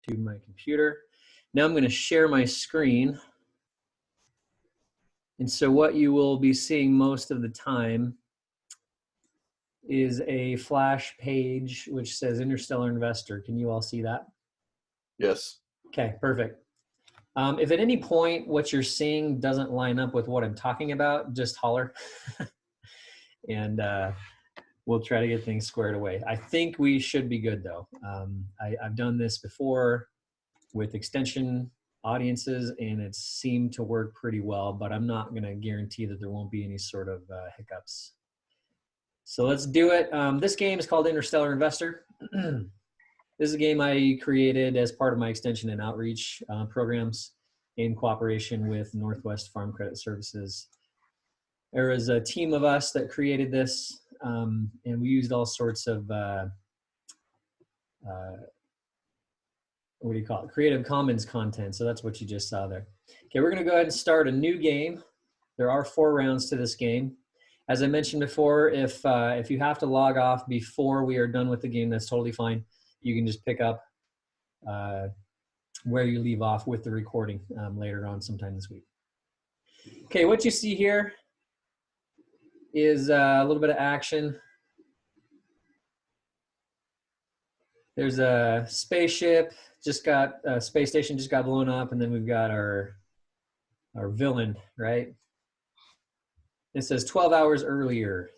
to my computer. Now I'm going to share my screen. And so what you will be seeing most of the time is a flash page which says Interstellar Investor. Can you all see that? Yes. Okay, perfect. If at any point what you're seeing doesn't line up with what I'm talking about, just holler. And we'll try to get things squared away. I think we should be good though. I've done this before with extension audiences and it seemed to work pretty well, but I'm not going to guarantee that there won't be any sort of hiccups. So let's do it. This game is called Interstellar Investor. This is a game I created as part of my extension and outreach programs in cooperation with Northwest Farm Credit Services. There was a team of us that created this, and we used all sorts of, what do you call it? Creative Commons content. So that's what you just saw there. Okay, we're going to go ahead and start a new game. There are 4 rounds to this game. As I mentioned before, if you have to log off before we are done with the game, that's totally fine. You can just pick up where you leave off with the recording later on sometime this week. Okay, what you see here is a little bit of action. There's a spaceship, space station just got blown up, and then we've got our villain, right? It says 12 hours earlier.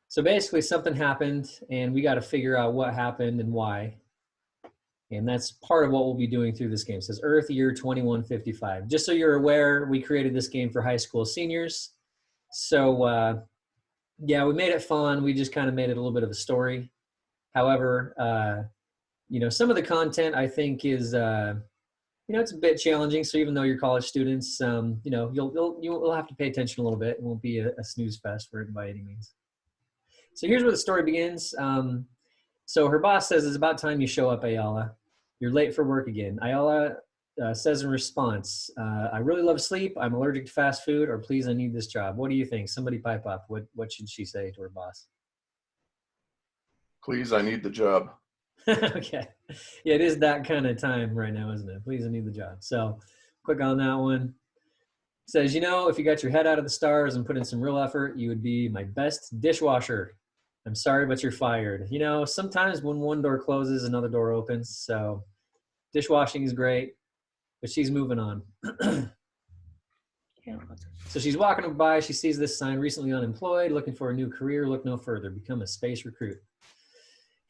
So basically something happened and we got to figure out what happened and why. And that's part of what we'll be doing through this game. It says Earth year 2155. Just so you're aware, we created this game for high school seniors. So yeah, we made it fun. We just kind of made it a little bit of a story. However, you know, some of the content I think is, you know, it's a bit challenging. So even though you're college students, you know, you'll have to pay attention a little bit. It won't be a snooze fest for it by any means. So here's where the story begins. So her boss says, it's about time you show up, Ayala. You're late for work again. Ayala says in response, I really love sleep. I'm allergic to fast food, or please, I need this job. What do you think? Somebody pipe up. What should she say to her boss? Please, I need the job. Okay. Yeah, it is that kind of time right now, isn't it? Please, I need the job. So click on that one. It says, you know, if you got your head out of the stars and put in some real effort, you would be my best dishwasher. I'm sorry, but you're fired. You know, sometimes when one door closes, another door opens. So dishwashing is great, but she's moving on. So she's walking by. She sees this sign, recently unemployed, looking for a new career. Look no further. Become a space recruit.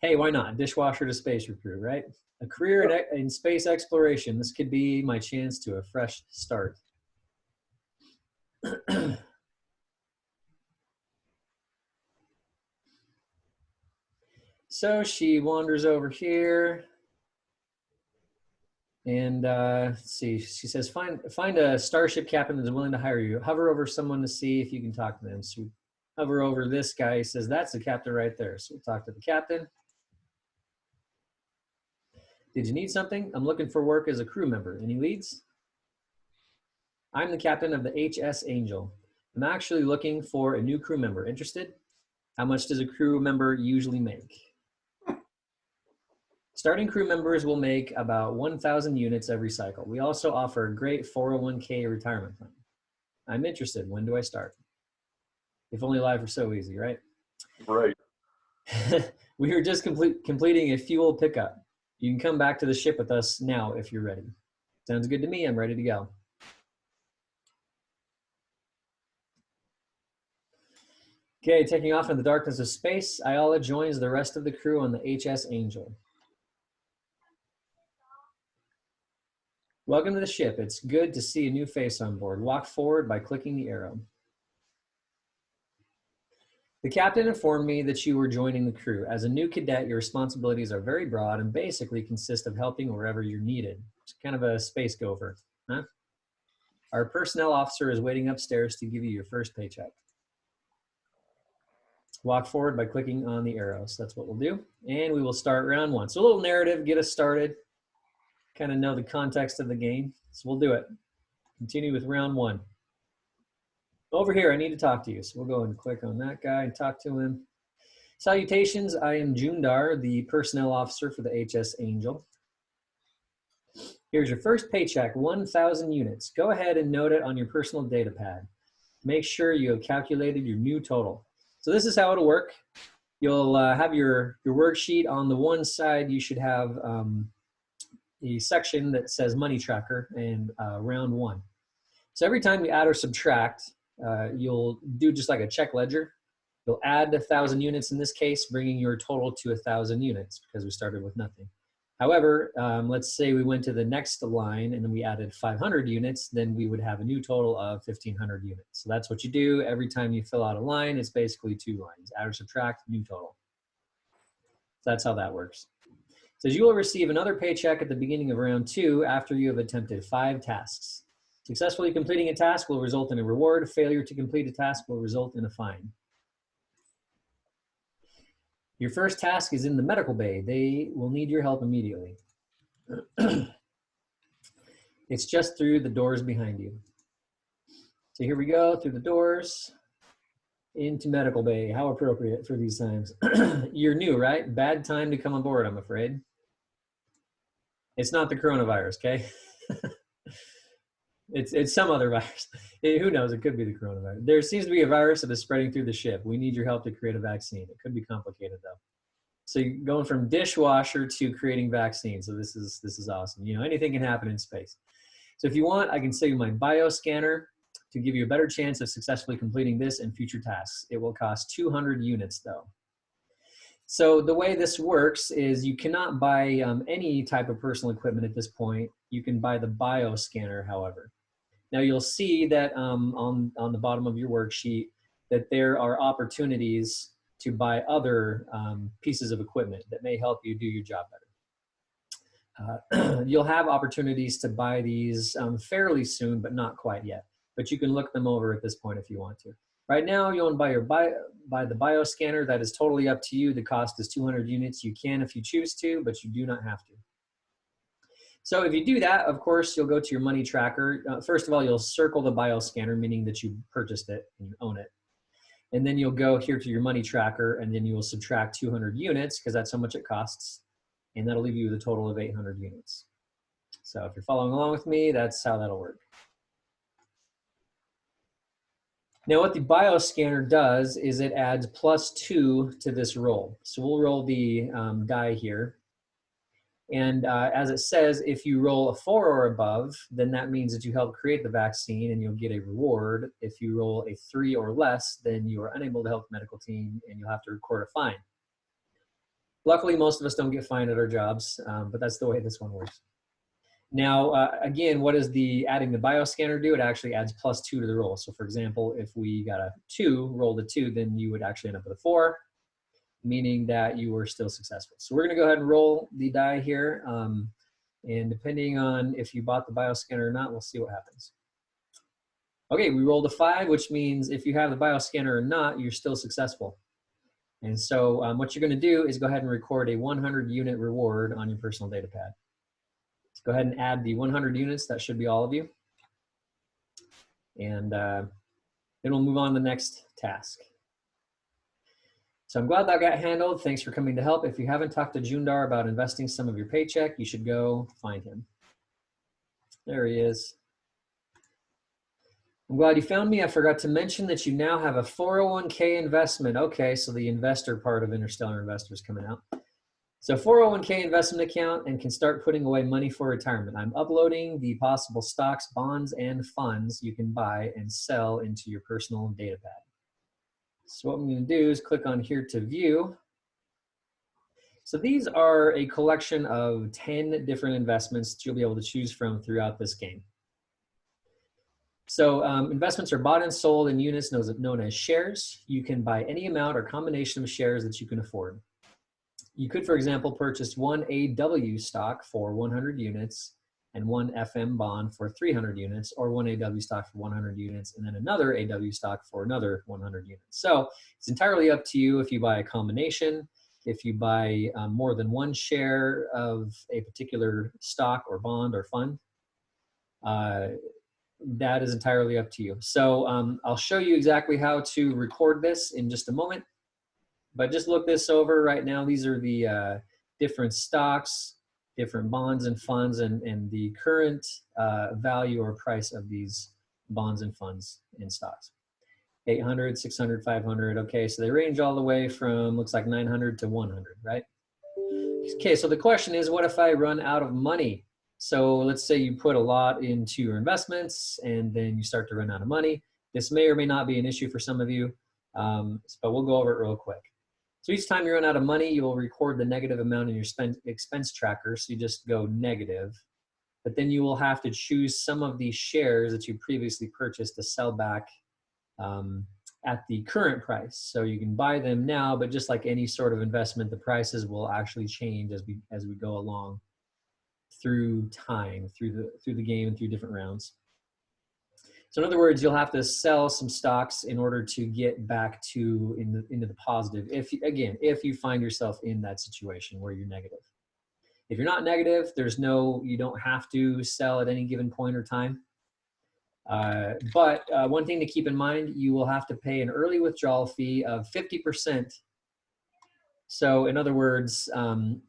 Hey, why not? Dishwasher to space recruit, right? A career in space exploration. This could be my chance to a fresh start. So she wanders over here and let's see, she says, find a starship captain that's willing to hire you. Hover over someone to see if you can talk to them. So we hover over this guy. He says, that's the captain right there. So we'll talk to the captain. Did you need something? I'm looking for work as a crew member. Any leads? I'm the captain of the HS Angel. I'm actually looking for a new crew member. Interested? How much does a crew member usually make? Starting crew members will make about 1,000 units every cycle. We also offer a great 401k retirement plan. I'm interested. When do I start? If only life were so easy, right? Right. We are just completing a fuel pickup. You can come back to the ship with us now if you're ready. Sounds good to me. I'm ready to go. Okay, taking off in the darkness of space, Ayala joins the rest of the crew on the HS Angel. Welcome to the ship. It's good to see a new face on board. Walk forward by clicking the arrow. The captain informed me that you were joining the crew. As a new cadet, your responsibilities are very broad and basically consist of helping wherever you're needed. It's kind of a space gopher, huh? Our personnel officer is waiting upstairs to give you your first paycheck. Walk forward by clicking on the arrows. That's what we'll do. And we will start round 1. So a little narrative, get us started. Kind of know the context of the game. So we'll do it. Continue with round 1. Over here, I need to talk to you. So we'll go and click on that guy and talk to him. Salutations, I am Jundar, the personnel officer for the HS Angel. Here's your first paycheck, 1,000 units. Go ahead and note it on your personal data pad. Make sure you have calculated your new total. So this is how it'll work. You'll have your worksheet. On the one side, you should have a section that says money tracker and round one. So every time you add or subtract, you'll do just like a check ledger. You'll add 1,000 units in this case, bringing your total to 1,000 units because we started with nothing. However, let's say we went to the next line and then we added 500 units, then we would have a new total of 1,500 units. So that's what you do every time you fill out a line. It's basically 2 lines, add or subtract, new total. So that's how that works. It says you will receive another paycheck at the beginning of round 2 after you have attempted 5 tasks. Successfully completing a task will result in a reward. Failure to complete a task will result in a fine. Your first task is in the medical bay. They will need your help immediately. It's just through the doors behind you. So here we go, through the doors, into medical bay. How appropriate for these times. You're new, right? Bad time to come aboard, I'm afraid. It's not the coronavirus, okay? It's some other virus. Who knows? It could be the coronavirus. There seems to be a virus that is spreading through the ship. We need your help to create a vaccine. It could be complicated though. So you're going from dishwasher to creating vaccines. So this is awesome. You know, anything can happen in space. So if you want, I can sell you my bioscanner to give you a better chance of successfully completing this and future tasks. It will cost 200 units though. So the way this works is you cannot buy any type of personal equipment at this point. You can buy the bioscanner, however. Now you'll see that on the bottom of your worksheet that there are opportunities to buy other pieces of equipment that may help you do your job better. You'll have opportunities to buy these fairly soon, but not quite yet. But you can look them over at this point if you want to. Right now, you want to buy the bioscanner. That is totally up to you. The cost is 200 units. You can if you choose to, but you do not have to. So if you do that, of course, you'll go to your money tracker. First of all, you'll circle the bioscanner, meaning that you purchased it and you own it. And then you'll go here to your money tracker, and then you will subtract 200 units because that's how much it costs. And that'll leave you with a total of 800 units. So if you're following along with me, that's how that'll work. Now what the bioscanner does is it adds +2 to this roll. So we'll roll the die here. And as it says, if you roll a 4 or above, then that means that you helped create the vaccine and you'll get a reward. If you roll a 3 or less, then you are unable to help the medical team and you'll have to record a fine. Luckily, most of us don't get fined at our jobs, but that's the way this one works. Now, again, what does adding the bioscanner do? It actually adds +2 to the roll. So for example, if we got a 2, rolled a 2, then you would actually end up with a 4. Meaning that you were still successful. So we're gonna go ahead and roll the die here. And depending on if you bought the bioscanner or not, we'll see what happens. Okay, we rolled a 5, which means if you have the bioscanner or not, you're still successful. And so what you're gonna do is go ahead and record a 100 unit reward on your personal data pad. So go ahead and add the 100 units, that should be all of you. And then we'll move on to the next task. So I'm glad that got handled. Thanks for coming to help. If you haven't talked to Jundar about investing some of your paycheck, you should go find him. There he is. I'm glad you found me. I forgot to mention that you now have a 401k investment. Okay, so the investor part of Interstellar Investor is coming out. So 401k investment account and can start putting away money for retirement. I'm uploading the possible stocks, bonds, and funds you can buy and sell into your personal data pad. So what I'm going to do is click on here to view. So these are a collection of 10 different investments that you'll be able to choose from throughout this game. So investments are bought and sold in units known as shares. You can buy any amount or combination of shares that you can afford. You could, for example, purchase one AW stock for 100 units and one FM bond for 300 units, or one AW stock for 100 units, and then another AW stock for another 100 units. So it's entirely up to you if you buy a combination, if you buy more than one share of a particular stock or bond or fund. That is entirely up to you. So I'll show you exactly how to record this in just a moment. But just look this over right now. These are the different stocks, different bonds and funds, and the current value or price of these bonds and funds and stocks. 800, 600, 500. Okay, so they range all the way from, looks like 900 to 100, right? Okay, so the question is, what if I run out of money? So let's say you put a lot into your investments and then you start to run out of money. This may or may not be an issue for some of you, but we'll go over it real quick. So each time you run out of money, you will record the negative amount in your expense tracker. So you just go negative, but then you will have to choose some of these shares that you previously purchased to sell back at the current price. So you can buy them now, but just like any sort of investment, the prices will actually change as we go along through time, through the game and through different rounds. So in other words, you'll have to sell some stocks in order to get back to into the positive. If you find yourself in that situation where you're negative. If you're not negative, you don't have to sell at any given point or time. But one thing to keep in mind, you will have to pay an early withdrawal fee of 50%. So in other words,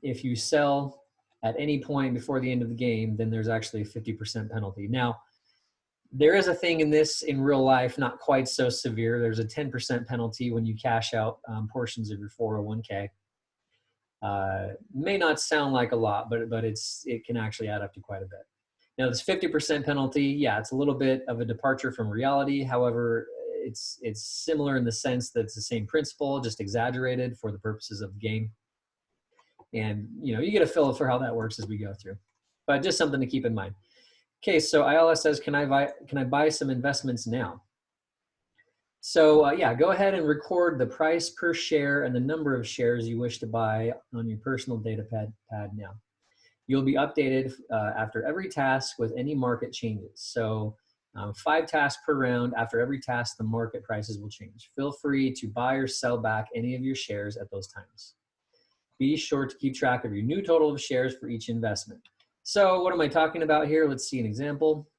if you sell at any point before the end of the game, then there's actually a 50% penalty. Now, there is a thing in real life, not quite so severe. There's a 10% penalty when you cash out portions of your 401k. May not sound like a lot, but it can actually add up to quite a bit. Now, this 50% penalty, yeah, it's a little bit of a departure from reality. However, it's similar in the sense that it's the same principle, just exaggerated for the purposes of the game. And you get a feel for how that works as we go through. But just something to keep in mind. Okay, so ILS says, can I buy some investments now? So yeah, go ahead and record the price per share and the number of shares you wish to buy on your personal data pad now. You'll be updated after every task with any market changes. So 5 tasks per round. After every task, the market prices will change. Feel free to buy or sell back any of your shares at those times. Be sure to keep track of your new total of shares for each investment. So what am I talking about here? Let's see an example.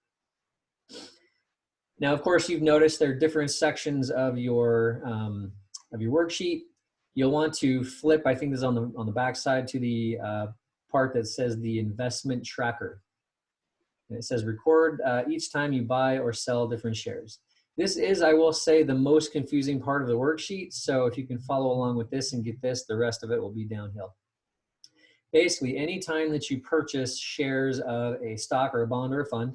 Now, of course, you've noticed there are different sections of your worksheet. You'll want to flip, I think this is on the back side, to the part that says the investment tracker. And it says record each time you buy or sell different shares. This is, I will say, the most confusing part of the worksheet. So if you can follow along with this and get this, the rest of it will be downhill. Basically, anytime that you purchase shares of a stock or a bond or a fund,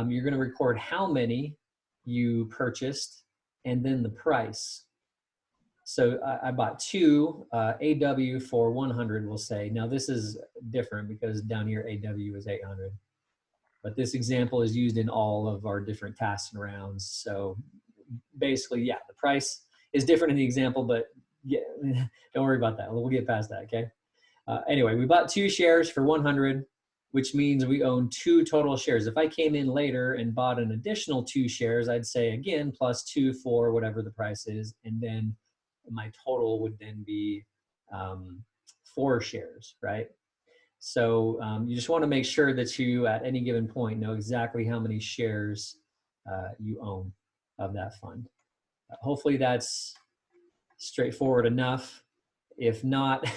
you're going to record how many you purchased and then the price. So I bought 2 AW for 100, we'll say. Now this is different because down here AW is 800. But this example is used in all of our different tasks and rounds. So basically, yeah, the price is different in the example, but yeah, don't worry about that. We'll get past that, okay? Anyway, we bought 2 shares for 100, which means we own 2 total shares. If I came in later and bought an additional 2 shares, I'd say again, plus 2 for whatever the price is. And then my total would then be 4 shares, right? So you just want to make sure that you, at any given point, know exactly how many shares you own of that fund. Hopefully that's straightforward enough. If not,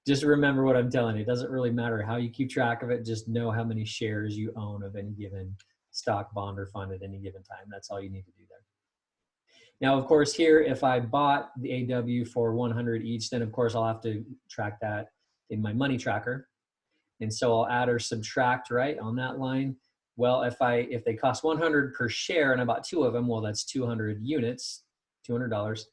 just remember what I'm telling you. It doesn't really matter how you keep track of it. Just know how many shares you own of any given stock, bond, or fund at any given time. That's all you need to do there. Now, of course, here, if I bought the AW for 100 each, then of course I'll have to track that in my money tracker. And so I'll add or subtract, right, on that line. Well, if they cost 100 per share and I bought 2 of them, well, that's 200 units, $200.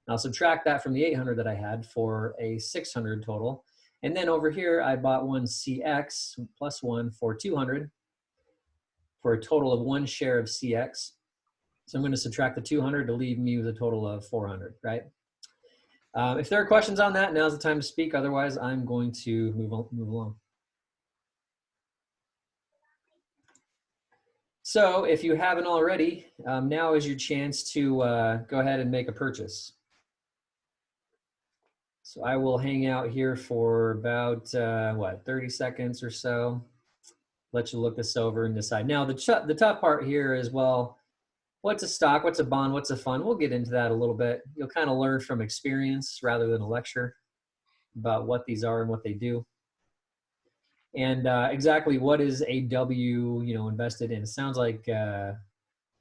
I'll subtract that from the 800 that I had for a 600 total. And then over here, I bought 1 CX plus 1 for 200 for a total of 1 share of CX. So I'm going to subtract the 200 to leave me with a total of 400, right? If there are questions on that, now's the time to speak. Otherwise, I'm going to move along. So if you haven't already, now is your chance to go ahead and make a purchase. So I will hang out here for about, 30 seconds or so. Let you look this over and decide. Now, the tough part here is, well, what's a stock, what's a bond, what's a fund. We'll get into that a little bit. You'll kind of learn from experience rather than a lecture about what these are and what they do. And exactly what is AW, invested in. It sounds like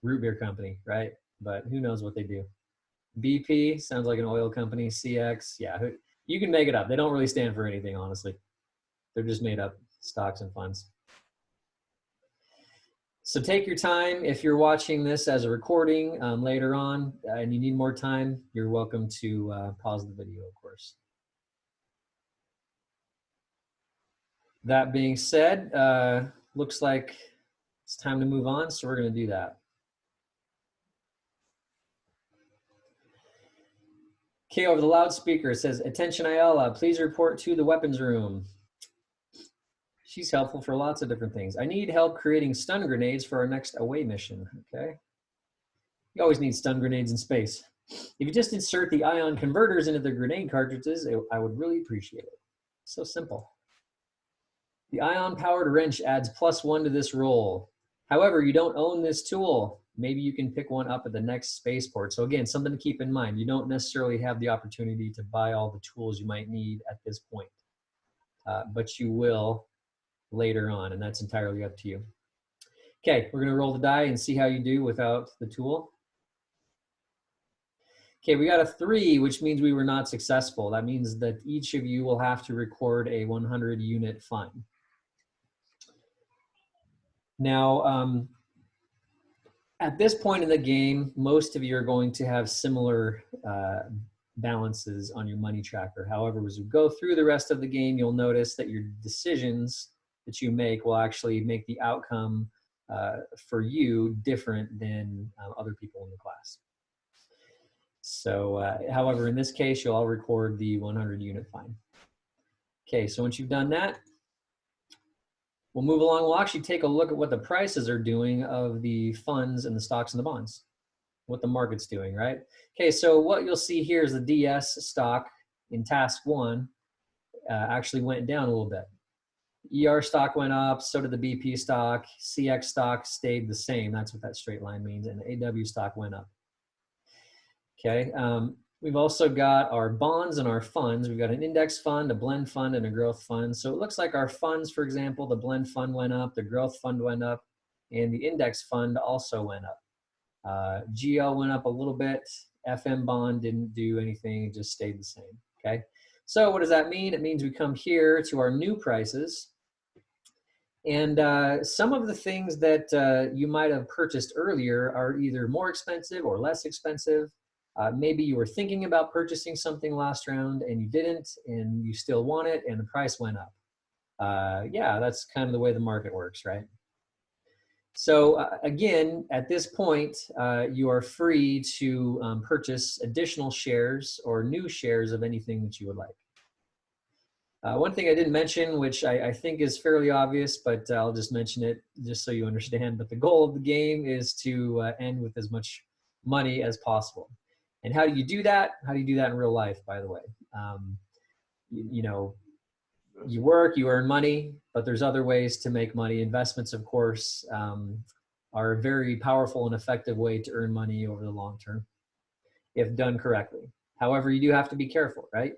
root beer company, right? But who knows what they do. BP sounds like an oil company. CX, yeah, you can make it up. They don't really stand for anything, honestly. They're just made up stocks and funds. So take your time. If you're watching this as a recording later on and you need more time, you're welcome to pause the video, of course. That being said, looks like it's time to move on, so we're going to do that. Okay, over the loudspeaker, it says, "Attention, Ayala, please report to the weapons room." She's helpful for lots of different things. "I need help creating stun grenades for our next away mission." Okay. You always need stun grenades in space. "If you just insert the ion converters into the grenade cartridges, I would really appreciate it." So simple. "The ion-powered wrench adds +1 to this roll. However, you don't own this tool. Maybe you can pick one up at the next spaceport." So again, something to keep in mind. You don't necessarily have the opportunity to buy all the tools you might need at this point, but you will later on, and that's entirely up to you. Okay, we're gonna roll the die and see how you do without the tool. Okay, we got a 3, which means we were not successful. That means that each of you will have to record a 100 unit fund. Now, at this point in the game, most of you are going to have similar balances on your money tracker. However, as you go through the rest of the game, you'll notice that your decisions that you make will actually make the outcome for you different than other people in the class. So, however, in this case, you'll all record the 100 unit fine. Okay, so once you've done that, we'll move along. We'll actually take a look at what the prices are doing of the funds and the stocks and the bonds, what the market's doing, right? Okay, so what you'll see here is the DS stock in task 1 actually went down a little bit. ER stock went up, so did the BP stock. CX stock stayed the same. That's what that straight line means. And the AW stock went up. Okay, we've also got our bonds and our funds. We've got an index fund, a blend fund, and a growth fund. So it looks like our funds, for example, the blend fund went up, the growth fund went up, and the index fund also went up. GL went up a little bit. FM bond didn't do anything, it just stayed the same, okay? So what does that mean? It means we come here to our new prices. And some of the things that you might have purchased earlier are either more expensive or less expensive. Maybe you were thinking about purchasing something last round and you didn't, and you still want it, and the price went up. Yeah, that's kind of the way the market works, right? So again, at this point, you are free to purchase additional shares or new shares of anything that you would like. One thing I didn't mention, which I think is fairly obvious, but I'll just mention it just so you understand, but the goal of the game is to end with as much money as possible. And how do you do that? How do you do that in real life, by the way? You work, you earn money, but there's other ways to make money. Investments, of course, are a very powerful and effective way to earn money over the long term, if done correctly. However, you do have to be careful, right?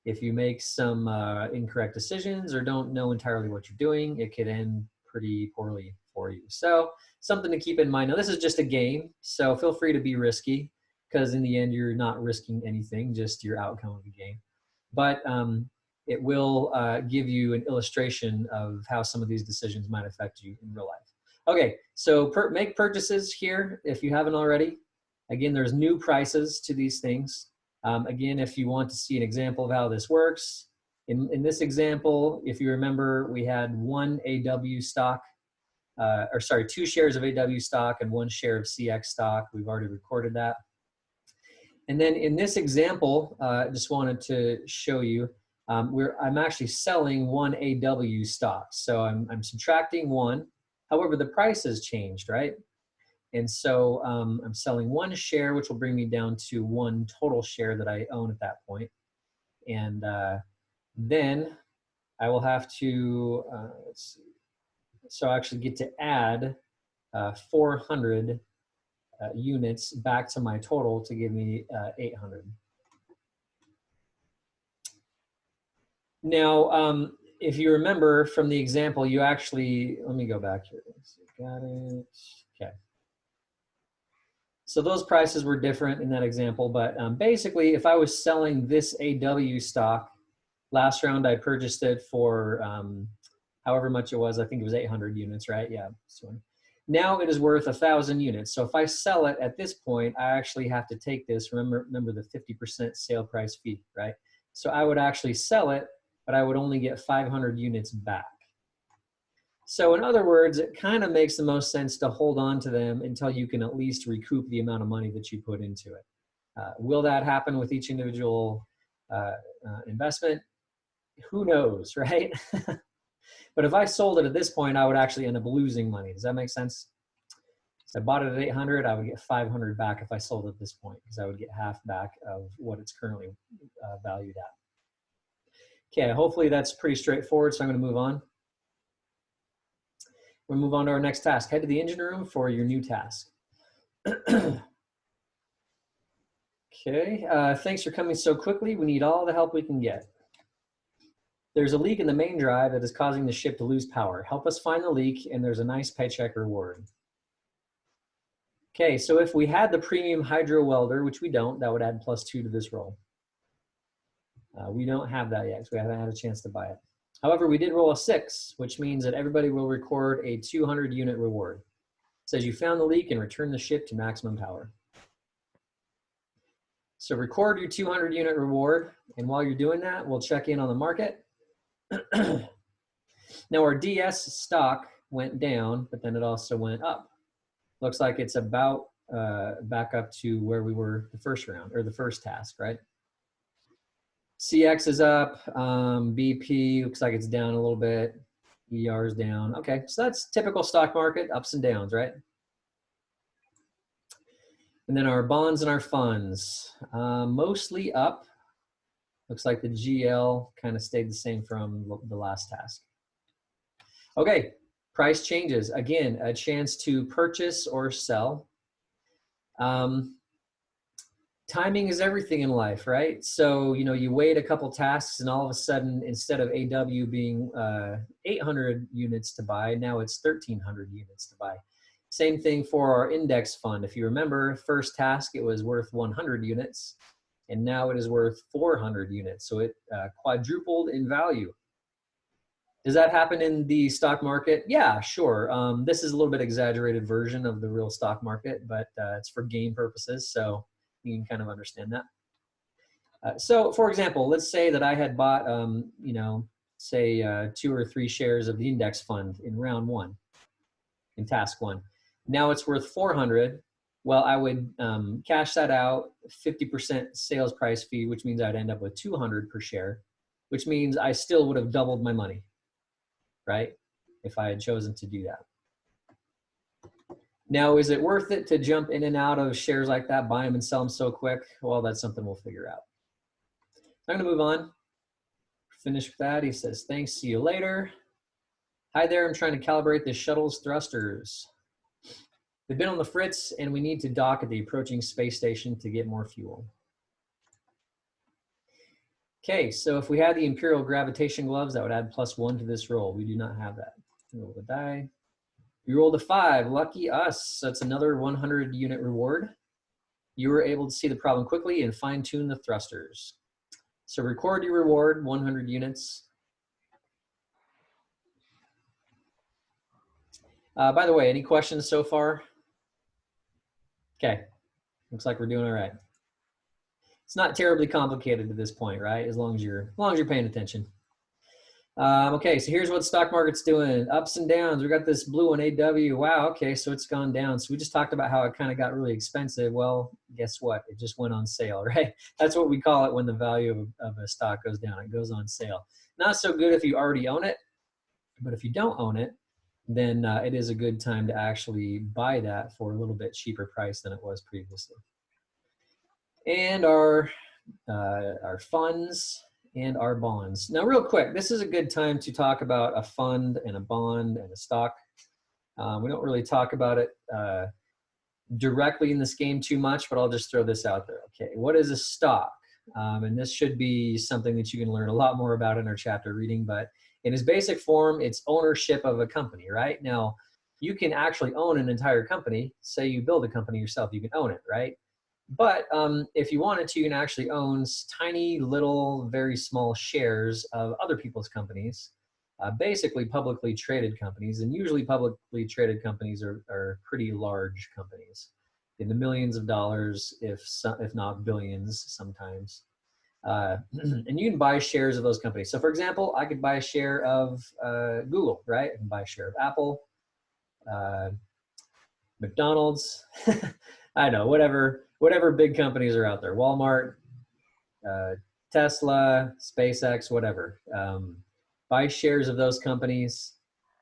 If you make some incorrect decisions or don't know entirely what you're doing, it could end pretty poorly for you. So something to keep in mind. Now, this is just a game, so feel free to be risky, because in the end, you're not risking anything, just your outcome of the game. But it will give you an illustration of how some of these decisions might affect you in real life. Okay, so make purchases here if you haven't already. Again, there's new prices to these things. Again, if you want to see an example of how this works, in this example, if you remember, we had 1 AW stock, or 2 shares of AW stock and 1 share of CX stock. We've already recorded that. And then in this example, I just wanted to show you, I'm actually selling 1 AW stock. So I'm subtracting 1. However, the price has changed, right? And so I'm selling 1 share, which will bring me down to 1 total share that I own at that point. And then I will have to, let's see. So I actually get to add 400 units back to my total to give me 800. Now, if you remember from the example, you actually, let me go back here. Got it. Okay. So those prices were different in that example, but basically, if I was selling this AW stock, last round I purchased it for however much it was. I think it was 800 units, right? Yeah. So now it is worth 1,000 units. So if I sell it at this point, I actually have to take this. Remember the 50% sale price fee, right? So I would actually sell it, but I would only get 500 units back. So in other words, it kind of makes the most sense to hold on to them until you can at least recoup the amount of money that you put into it. Will that happen with each individual investment? Who knows, right? But if I sold it at this point, I would actually end up losing money. Does that make sense? So I bought it at 800, I would get 500 back if I sold it at this point, because I would get half back of what it's currently valued at. Okay, hopefully that's pretty straightforward, so I'm going to move on. We'll move on to our next task. Head to the engine room for your new task. Okay, thanks for coming so quickly. We need all the help we can get. There's a leak in the main drive that is causing the ship to lose power. Help us find the leak, and there's a nice paycheck reward. Okay, so if we had the premium hydro welder, which we don't, that would add +2 to this roll. We don't have that yet, so we haven't had a chance to buy it. However, we did roll a 6, which means that everybody will record a 200 unit reward. It says you found the leak and return the ship to maximum power. So record your 200 unit reward, and while you're doing that, we'll check in on the market. Now our DS stock went down, but then it also went up. Looks like it's about back up to where we were the first round, or the first task, right? CX is up, BP looks like it's down a little bit, ER is down. Okay, so that's typical stock market, ups and downs, right? And then our bonds and our funds, mostly up. Looks like the GL kind of stayed the same from the last task. Okay, price changes. Again, a chance to purchase or sell. Timing is everything in life, right? So, you know, you wait a couple tasks and all of a sudden, instead of AW being 800 units to buy, now it's 1,300 units to buy. Same thing for our index fund. If you remember, first task, it was worth 100 units, and now it is worth 400 units. So it quadrupled in value. Does that happen in the stock market? Yeah, sure. This is a little bit exaggerated version of the real stock market, but it's for game purposes. So you can kind of understand that. So for example, let's say that I had bought, you know, say 2 or 3 shares of the index fund in round 1, in task 1. Now it's worth 400. Well, I would cash that out, 50% sales price fee, which means I'd end up with 200 per share, which means I still would have doubled my money, right? If I had chosen to do that. Now, is it worth it to jump in and out of shares like that, buy them and sell them so quick? Well, that's something we'll figure out. I'm gonna move on. Finish with that. He says, thanks, see you later. Hi there, I'm trying to calibrate the shuttle's thrusters. They've been on the fritz and we need to dock at the approaching space station to get more fuel. Okay, so if we had the Imperial gravitation gloves, that would add +1 to this roll. We do not have that. Roll the die. We rolled a 5, lucky us. That's another 100 unit reward. You were able to see the problem quickly and fine tune the thrusters. So record your reward, 100 units. By the way, any questions so far? Okay, looks like we're doing all right. It's not terribly complicated at this point, right? As long as you're paying attention. Okay, so here's what the stock market's doing. Ups and downs. We got this blue one, AW. Wow, okay, so it's gone down. So we just talked about how it kind of got really expensive. Well, guess what? It just went on sale, right? That's what we call it when the value of a stock goes down. It goes on sale. Not so good if you already own it, but if you don't own it, then it is a good time to actually buy that for a little bit cheaper price than it was previously. And our funds and our bonds. Now, real quick, this is a good time to talk about a fund and a bond and a stock. We don't really talk about it directly in this game too much, but I'll just throw this out there. Okay, what is a stock? And this should be something that you can learn a lot more about in our chapter reading, but in its basic form, it's ownership of a company, right? Now, you can actually own an entire company. Say you build a company yourself, you can own it, right? But if you wanted to, you can actually own tiny little, very small shares of other people's companies, basically publicly traded companies. And usually publicly traded companies are pretty large companies in the millions of dollars, if not billions sometimes. And you can buy shares of those companies. So for example, I could buy a share of Google, right? I can buy a share of Apple, uh, McDonald's, I know, whatever big companies are out there, Walmart, uh, Tesla, SpaceX, whatever. Buy shares of those companies,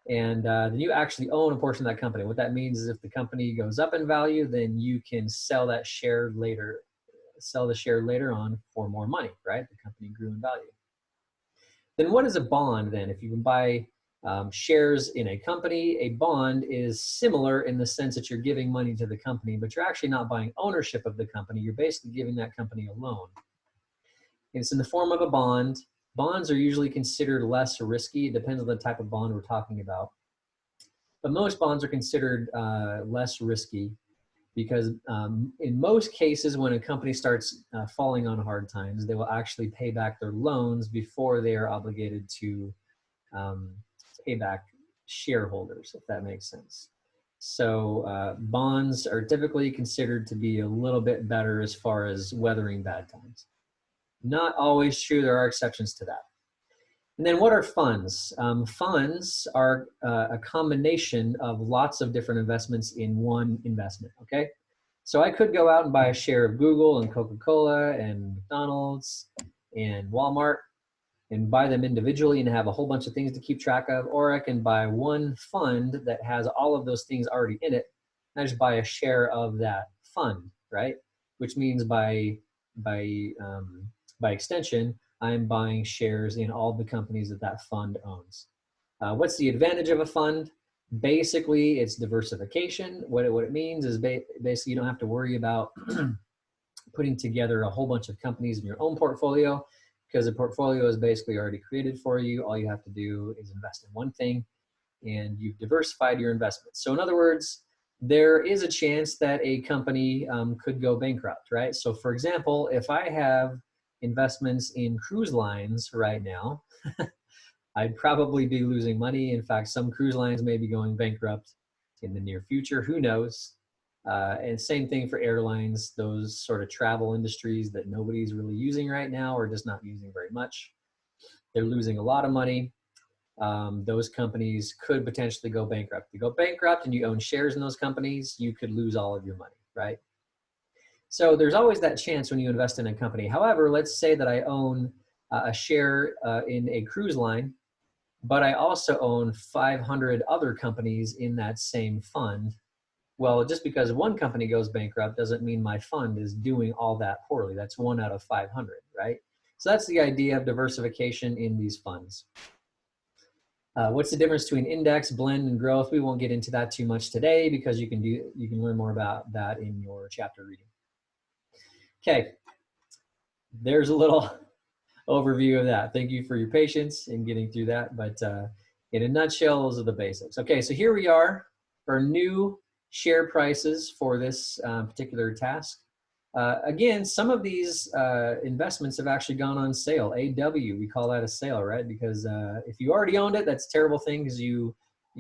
and then you actually own a portion of that company. What that means is if the company goes up in value, then you can sell the share later on for more money, right? The company grew in value. Then what is a bond then? If you can buy shares in a company, a bond is similar in the sense that you're giving money to the company, but you're actually not buying ownership of the company. You're basically giving that company a loan. It's in the form of a bond. Bonds are usually considered less risky. It depends on the type of bond we're talking about. But most bonds are considered less risky because in most cases, when a company starts falling on hard times, they will actually pay back their loans before they are obligated to pay back shareholders, if that makes sense. So bonds are typically considered to be a little bit better as far as weathering bad times. Not always true. There are exceptions to that. And then what are funds? Funds are a combination of lots of different investments in one investment, okay? So I could go out and buy a share of Google and Coca-Cola and McDonald's and Walmart and buy them individually and have a whole bunch of things to keep track of, or I can buy one fund that has all of those things already in it, and I just buy a share of that fund, right? Which means by extension, I'm buying shares in all the companies that that fund owns. What's the advantage of a fund? Basically, it's diversification. What it means is basically you don't have to worry about putting together a whole bunch of companies in your own portfolio because the portfolio is basically already created for you. All you have to do is invest in one thing and you've diversified your investments. So in other words, there is a chance that a company could go bankrupt, right? So for example, if I have investments in cruise lines right now, I'd probably be losing money. In fact, some cruise lines may be going bankrupt in the near future. Who knows? And same thing for airlines, those sort of travel industries that nobody's really using right now or just not using very much. They're losing a lot of money. Those companies could potentially go bankrupt. If you go bankrupt and you own shares in those companies, you could lose all of your money, right? So there's always that chance when you invest in a company. However, let's say that I own a share in a cruise line, but I also own 500 other companies in that same fund. Well, just because one company goes bankrupt doesn't mean my fund is doing all that poorly. That's 1 out of 500, right? So that's the idea of diversification in these funds. What's the difference between index, blend, and growth? We won't get into that too much today because you can learn more about that in your chapter reading. Okay, there's a little overview of that. Thank you for your patience in getting through that. But in a nutshell, those are the basics. Okay, so here we are for new share prices for this particular task. Again, some of these investments have actually gone on sale. AW, we call that a sale, right? Because if you already owned it, that's a terrible thing because you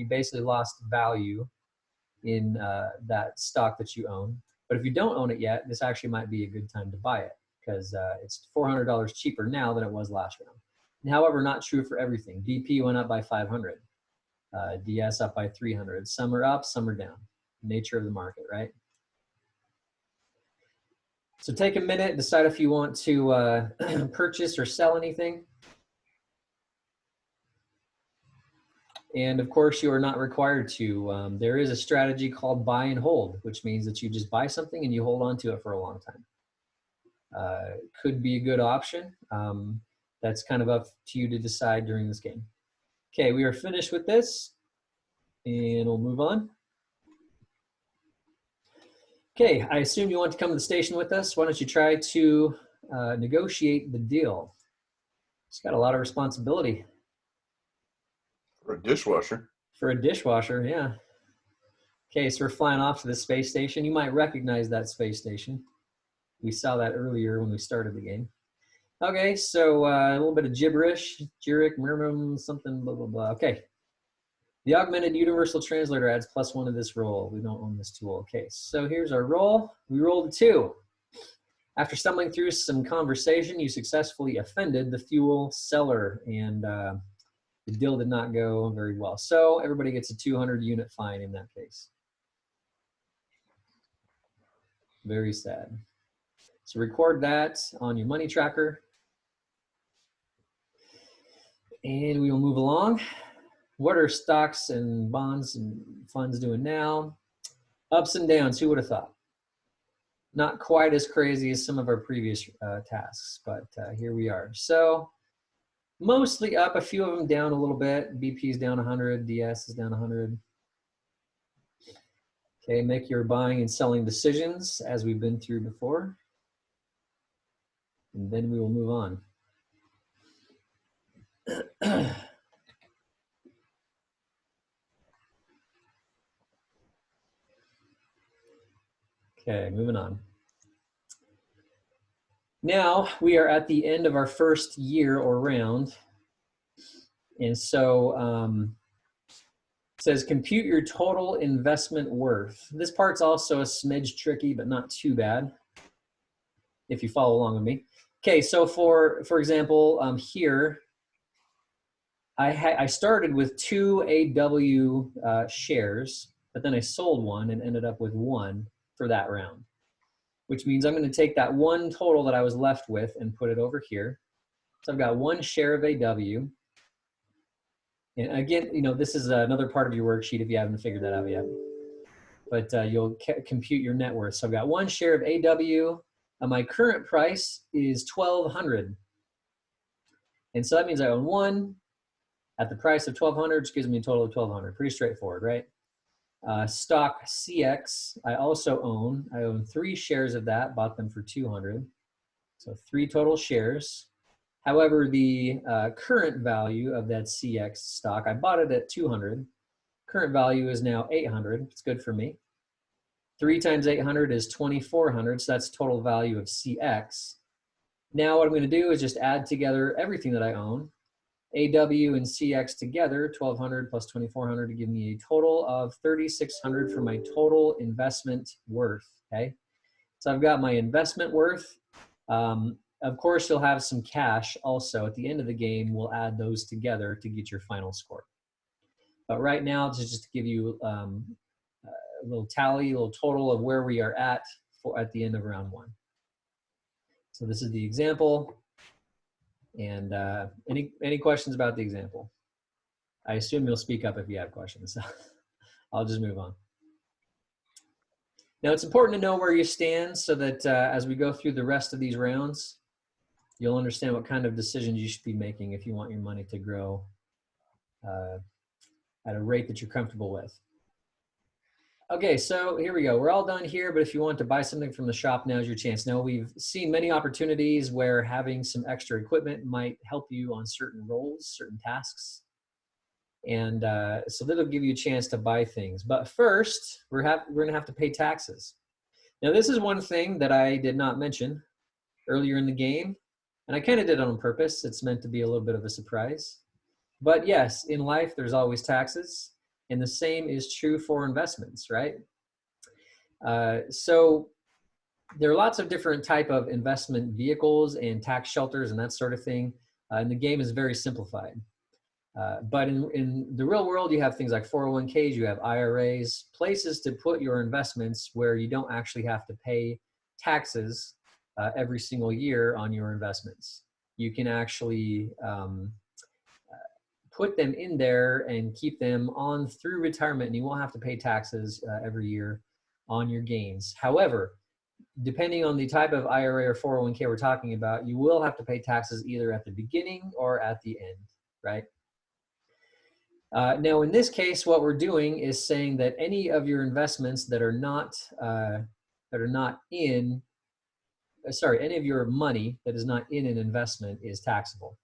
basically lost value in that stock that you own. But if you don't own it yet, this actually might be a good time to buy it because it's $400 cheaper now than it was last round. And however, not true for everything. DP went up by 500, DS up by 300. Some are up, some are down. Nature of the market, right? So take a minute, decide if you want to purchase or sell anything. And of course, you are not required to. There is a strategy called buy and hold, which means that you just buy something and you hold on to it for a long time. Could be a good option. That's kind of up to you to decide during this game. Okay, we are finished with this and we'll move on. Okay, I assume you want to come to the station with us. Why don't you try to negotiate the deal? It's got a lot of responsibility. For a dishwasher. For a dishwasher, yeah. Okay, so we're flying off to the space station. You might recognize that space station. We saw that earlier when we started the game. Okay, so a little bit of gibberish, Jurek, Murmum, something, blah, blah, blah. Okay. The augmented universal translator adds +1 to this roll. We don't own this tool. Okay, so here's our roll. We rolled a 2. After stumbling through some conversation, you successfully offended the fuel seller, and the deal did not go very well. So everybody gets a 200 unit fine in that case. Very sad. So record that on your money tracker. And we will move along. What are stocks and bonds and funds doing now? Ups and downs, who would have thought? Not quite as crazy as some of our previous tasks, but here we are. So mostly up, a few of them down a little bit. BP is down 100, DS is down 100. Okay, make your buying and selling decisions as we've been through before. And then we will move on. Okay, moving on. Now we are at the end of our first year or round. And so it says compute your total investment worth. This part's also a smidge tricky, but not too bad if you follow along with me. Okay, so for example, here, I started with 2 AW shares, but then I sold one and ended up with 1 for that round, which means I'm going to take that 1 total that I was left with and put it over here. So I've got 1 share of AW. And again, you know, this is another part of your worksheet if you haven't figured that out yet. But you'll compute your net worth. So I've got 1 share of AW. My current price is $1,200. And so that means I own 1 at the price of $1,200, which gives me a total of $1,200. Pretty straightforward, right? Stock CX, I also own. I own 3 shares of that, bought them for $200. So 3 total shares. However, the current value of that CX stock, I bought it at $200. Current value is now $800. It's good for me. 3 times 800 is 2,400, so that's total value of CX. Now what I'm going to do is just add together everything that I own. AW and CX together, 1,200 plus 2,400 to give me a total of 3,600 for my total investment worth, okay? So I've got my investment worth. Of course, you'll have some cash also. At the end of the game, we'll add those together to get your final score. But right now, just to give you a little tally, a little total of where we are at the end of round 1. So this is the example. And any questions about the example? I assume you'll speak up if you have questions. I'll just move on. Now, it's important to know where you stand so that as we go through the rest of these rounds, you'll understand what kind of decisions you should be making if you want your money to grow at a rate that you're comfortable with. Okay, so here we go. We're all done here, but if you want to buy something from the shop, now's your chance. Now, we've seen many opportunities where having some extra equipment might help you on certain roles, certain tasks. And so that'll give you a chance to buy things. But first, we're going to have to pay taxes. Now, this is one thing that I did not mention earlier in the game, and I kind of did it on purpose. It's meant to be a little bit of a surprise. But yes, in life, there's always taxes, and the same is true for investments, right? So there are lots of different type of investment vehicles and tax shelters and that sort of thing, and the game is very simplified. But in the real world, you have things like 401ks, you have IRAs, places to put your investments where you don't actually have to pay taxes every single year on your investments. You can actually put them in there and keep them on through retirement, and you won't have to pay taxes every year on your gains. However, depending on the type of IRA or 401k we're talking about, you will have to pay taxes either at the beginning or at the end, right? Now, in this case, what we're doing is saying that any of your investments that are not that are not in, sorry, any of your money that is not in an investment is taxable.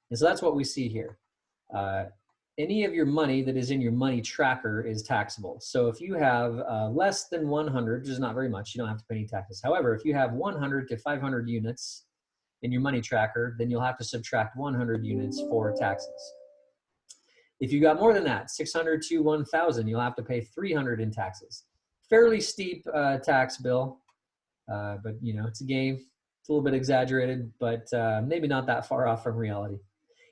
And so that's what we see here. Any of your money that is in your money tracker is taxable. So if you have less than 100, which is not very much, you don't have to pay any taxes. However, if you have 100 to 500 units in your money tracker, then you'll have to subtract 100 units for taxes. If you got more than that, 600 to 1,000, you'll have to pay 300 in taxes. Fairly steep tax bill, but you know, it's a game. It's a little bit exaggerated, but maybe not that far off from reality.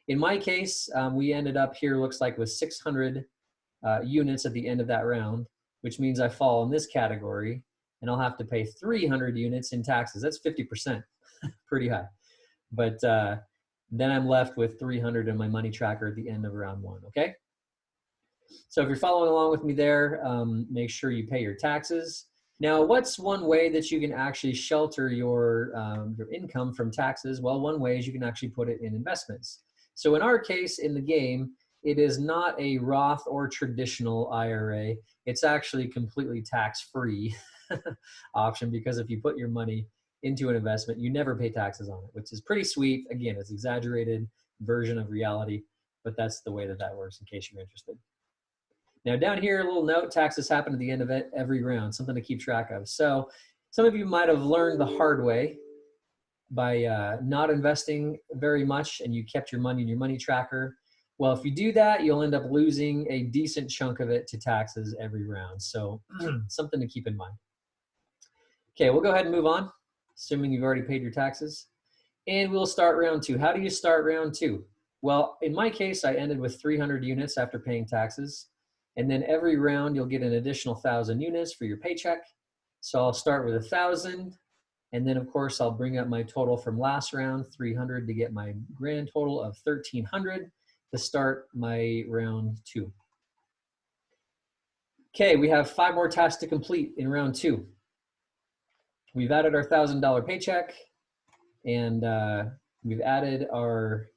In my case, we ended up here, looks like with 600 units at the end of that round, which means I fall in this category, and I'll have to pay 300 units in taxes. That's 50%, pretty high. But then I'm left with 300 in my money tracker at the end of round one, okay? So if you're following along with me there, make sure you pay your taxes. Now, what's one way that you can actually shelter your income from taxes? Well, one way is you can actually put it in investments. So in our case, in the game, it is not a Roth or traditional IRA. It's actually completely tax-free option, because if you put your money into an investment, you never pay taxes on it, which is pretty sweet. Again, it's an exaggerated version of reality, but that's the way that that works in case you're interested. Now down here, a little note, taxes happen at the end of every round, something to keep track of. So some of you might have learned the hard way by not investing very much and you kept your money in your money tracker. Well, if you do that, you'll end up losing a decent chunk of it to taxes every round. So something to keep in mind. Okay, we'll go ahead and move on, assuming you've already paid your taxes. And we'll start round two. How do you start round two? Well, in my case, I ended with 300 units after paying taxes. And then every round, you'll get an additional 1,000 units for your paycheck. So I'll start with 1,000. And then, of course, I'll bring up my total from last round, 300, to get my grand total of 1,300 to start my round two. Okay, we have 5 more tasks to complete in round two. We've added our $1,000 paycheck, and we've added our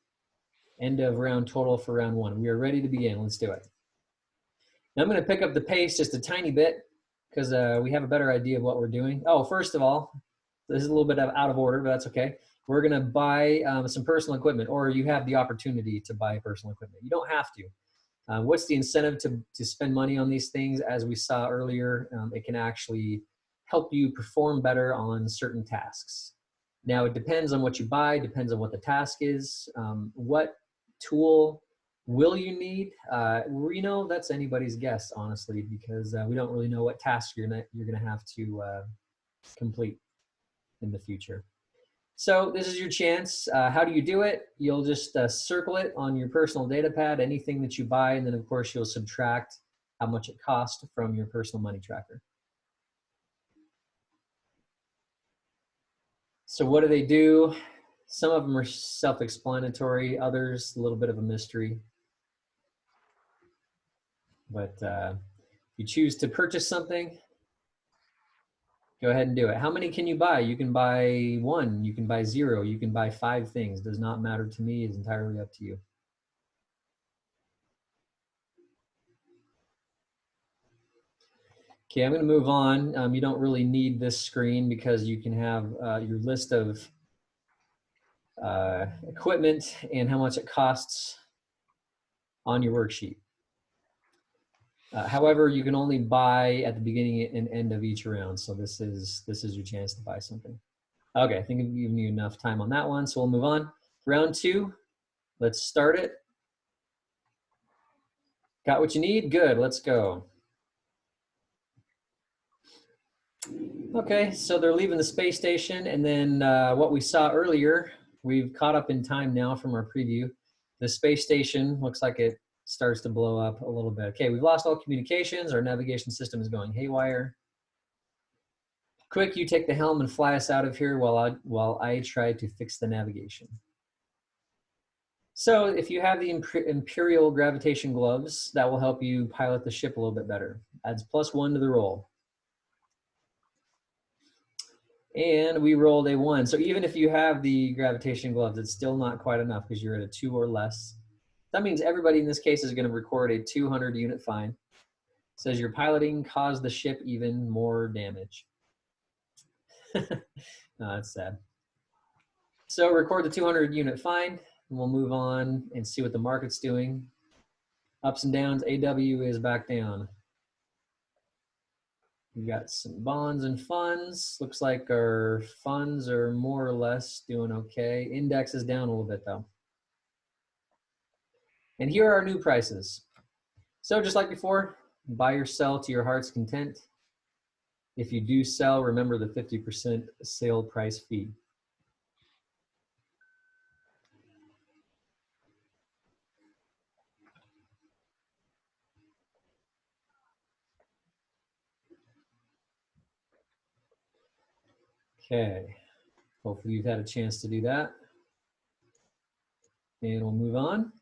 end of round total for round one. We are ready to begin. Let's do it. Now I'm going to pick up the pace just a tiny bit because we have a better idea of what we're doing. Oh, first of all, this is a little bit out of order, but that's okay. We're going to buy some personal equipment, or you have the opportunity to buy personal equipment. You don't have to. What's the incentive to spend money on these things? As we saw earlier, it can actually help you perform better on certain tasks. Now, it depends on what you buy, depends on what the task is. What tool will you need? You know, that's anybody's guess, honestly, because we don't really know what task you're gonna have to complete in the future. So this is your chance. How do you do it? You'll just circle it on your personal data pad, anything that you buy, and then of course you'll subtract how much it cost from your personal money tracker. So what do they do? Some of them are self-explanatory, others a little bit of a mystery. But if you choose to purchase something, go ahead and do it. How many can you buy? You can buy 1, you can buy 0, you can buy 5 things. Does not matter to me, it's entirely up to you. Okay, I'm gonna move on. You don't really need this screen because you can have your list of equipment and how much it costs on your worksheet. However, you can only buy at the beginning and end of each round. So this is your chance to buy something. Okay, I think I've given you enough time on that one. So we'll move on. Round 2, let's start it. Got what you need? Good, let's go. Okay, so they're leaving the space station, and then what we saw earlier, we've caught up in time now from our preview. The space station looks like it starts to blow up a little bit. Okay, we've lost all communications. Our navigation system is going haywire. Quick, you take the helm and fly us out of here while I try to fix the navigation. So if you have the Imperial gravitation gloves, that will help you pilot the ship a little bit better. Adds +1 to the roll. And we rolled a 1. So even if you have the gravitation gloves, it's still not quite enough because you're at a 2 or less. That means everybody in this case is going to record a 200 unit fine. It says your piloting caused the ship even more damage. That's sad. So record the 200 unit find, and we'll move on and see what the market's doing. Ups and downs, AW is back down. We got some bonds and funds. Looks like our funds are more or less doing okay. Index is down a little bit though. And here are our new prices. So just like before, buy or sell to your heart's content. If you do sell, remember the 50% sale price fee. Okay, hopefully you've had a chance to do that. And we'll move on.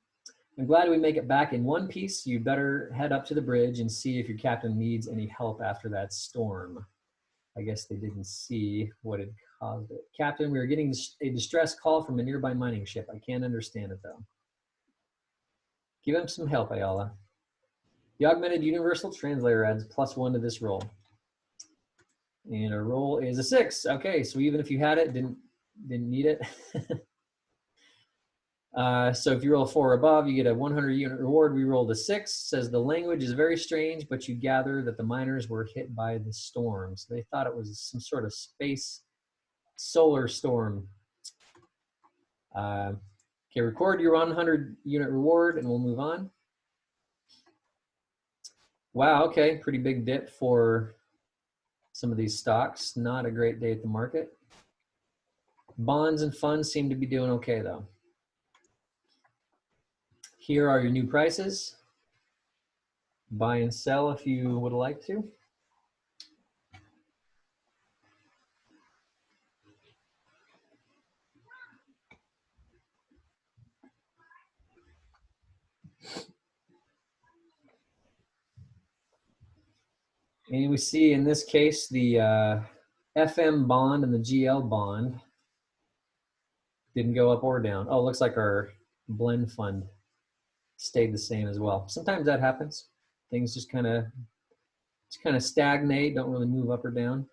I'm glad we make it back in one piece. You better head up to the bridge and see if your captain needs any help after that storm. I guess they didn't see what had caused it. Captain, we are getting a distress call from a nearby mining ship. I can't understand it though. Give him some help, Ayala. The augmented universal translator adds +1 to this roll. And our roll is a 6. Okay, so even if you had it, didn't need it. So if you roll a 4 or above, you get a 100 unit reward. We rolled a 6. Says the language is very strange, but you gather that the miners were hit by the storm. So they thought it was some sort of space solar storm. Okay, record your 100 unit reward and we'll move on. Wow, okay, pretty big dip for some of these stocks. Not a great day at the market. Bonds and funds seem to be doing okay though. Here are your new prices. Buy and sell if you would like to. And we see in this case the FM bond and the GL bond didn't go up or down. Oh, it looks like our blend fund stayed the same as well. Sometimes that happens. Things just kind of stagnate, don't really move up or down.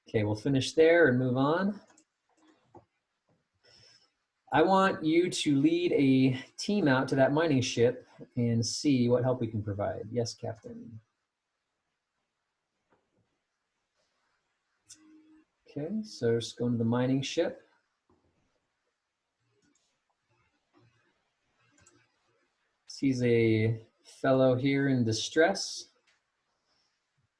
Okay, we'll finish there and move on. I want you to lead a team out to that mining ship and see what help we can provide. Yes, Captain. Okay, so just going to the mining ship. Sees a fellow here in distress.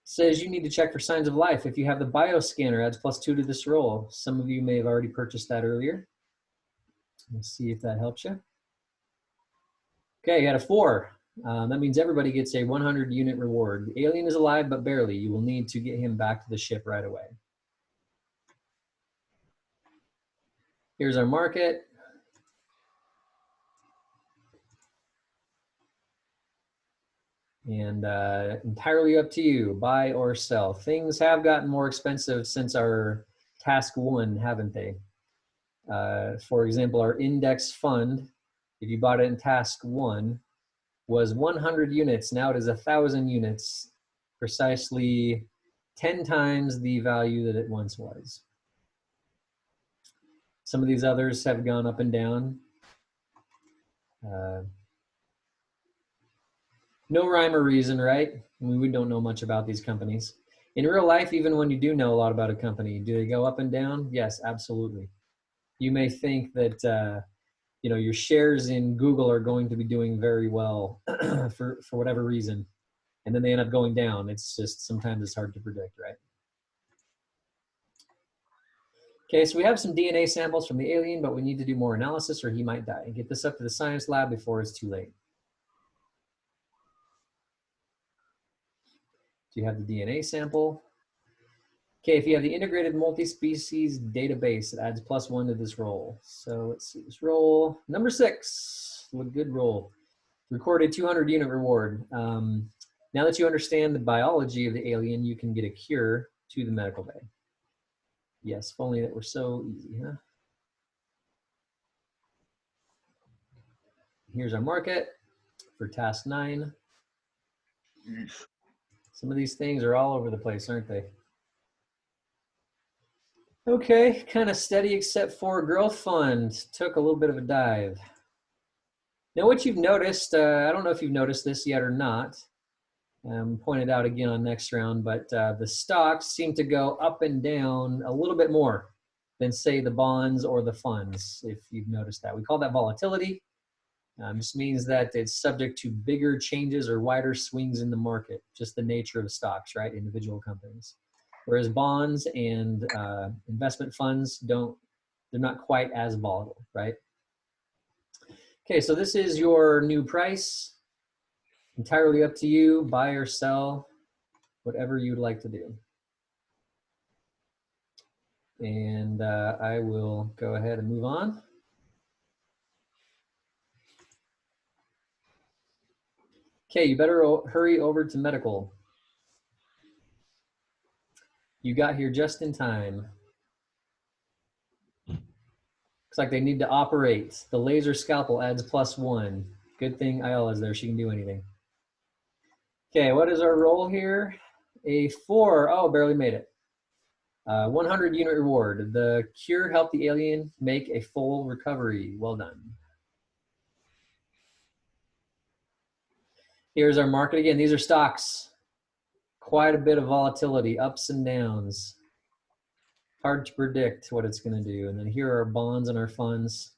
Says you need to check for signs of life. If you have the bioscanner, adds +2 to this roll. Some of you may have already purchased that earlier. Let's see if that helps you. Okay, you got a 4. That means everybody gets a 100 unit reward. The alien is alive, but barely. You will need to get him back to the ship right away. Here's our market. And entirely up to you, buy or sell. Things have gotten more expensive since our task 1, haven't they? For example, our index fund, if you bought it in task 1, was 100 units. Now it is 1,000 units, precisely 10 times the value that it once was. Some of these others have gone up and down. No rhyme or reason, right? We don't know much about these companies. In real life, even when you do know a lot about a company, do they go up and down? Yes, absolutely. You may think that your shares in Google are going to be doing very well for whatever reason, and then they end up going down. It's just sometimes it's hard to predict, right? Okay, so we have some DNA samples from the alien, but we need to do more analysis or he might die. Get this up to the science lab before it's too late. Do you have the DNA sample? Okay, if you have the integrated multi-species database, it adds +1 to this roll. So let's see this roll. Number 6, what a good roll. Recorded 200 unit reward. Now that you understand the biology of the alien, you can get a cure to the medical bay. Yes, if only that were so easy, huh? Here's our market for task 9. Some of these things are all over the place, aren't they? Okay, kind of steady except for growth fund. Took a little bit of a dive. Now what you've noticed, I don't know if you've noticed this yet or not, pointed out again on next round, but the stocks seem to go up and down a little bit more than say the bonds or the funds, if you've noticed that. We call that volatility. Just means that it's subject to bigger changes or wider swings in the market, just the nature of stocks, right? Individual companies. Whereas bonds and investment funds they're not quite as volatile, right? Okay, so this is your new price. Entirely up to you, buy or sell, whatever you'd like to do. And I will go ahead and move on. Okay, you better hurry over to medical. You got here just in time. Looks like they need to operate. The laser scalpel adds +1. Good thing Ayala's there, she can do anything. Okay, what is our roll here? A 4, oh, barely made it. 100 unit reward. The cure helped the alien make a full recovery. Well done. Here's our market again. These are stocks. Quite a bit of volatility, ups and downs. Hard to predict what it's going to do. And then here are our bonds and our funds.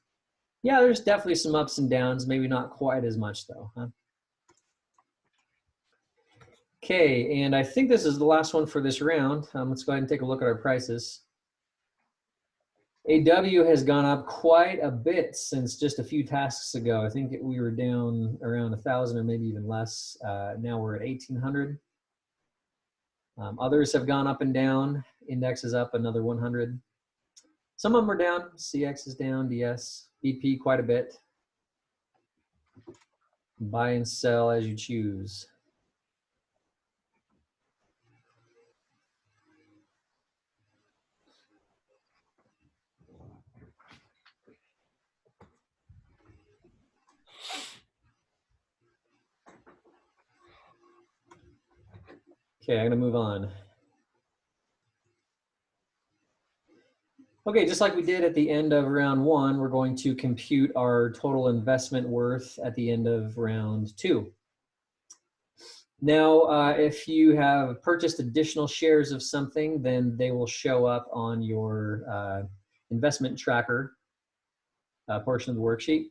Yeah, there's definitely some ups and downs, maybe not quite as much though, huh? Okay, and I think this is the last one for this round. Let's go ahead and take a look at our prices. AW has gone up quite a bit since just a few tasks ago. I think we were down around 1,000 or maybe even less. Now we're at 1,800. Others have gone up and down. Index is up another 100. Some of them are down. CX is down, DS, BP quite a bit. Buy and sell as you choose. Okay, I'm gonna move on. Okay, just like we did at the end of round 1, we're going to compute our total investment worth at the end of round 2. Now, if you have purchased additional shares of something, then they will show up on your investment tracker portion of the worksheet.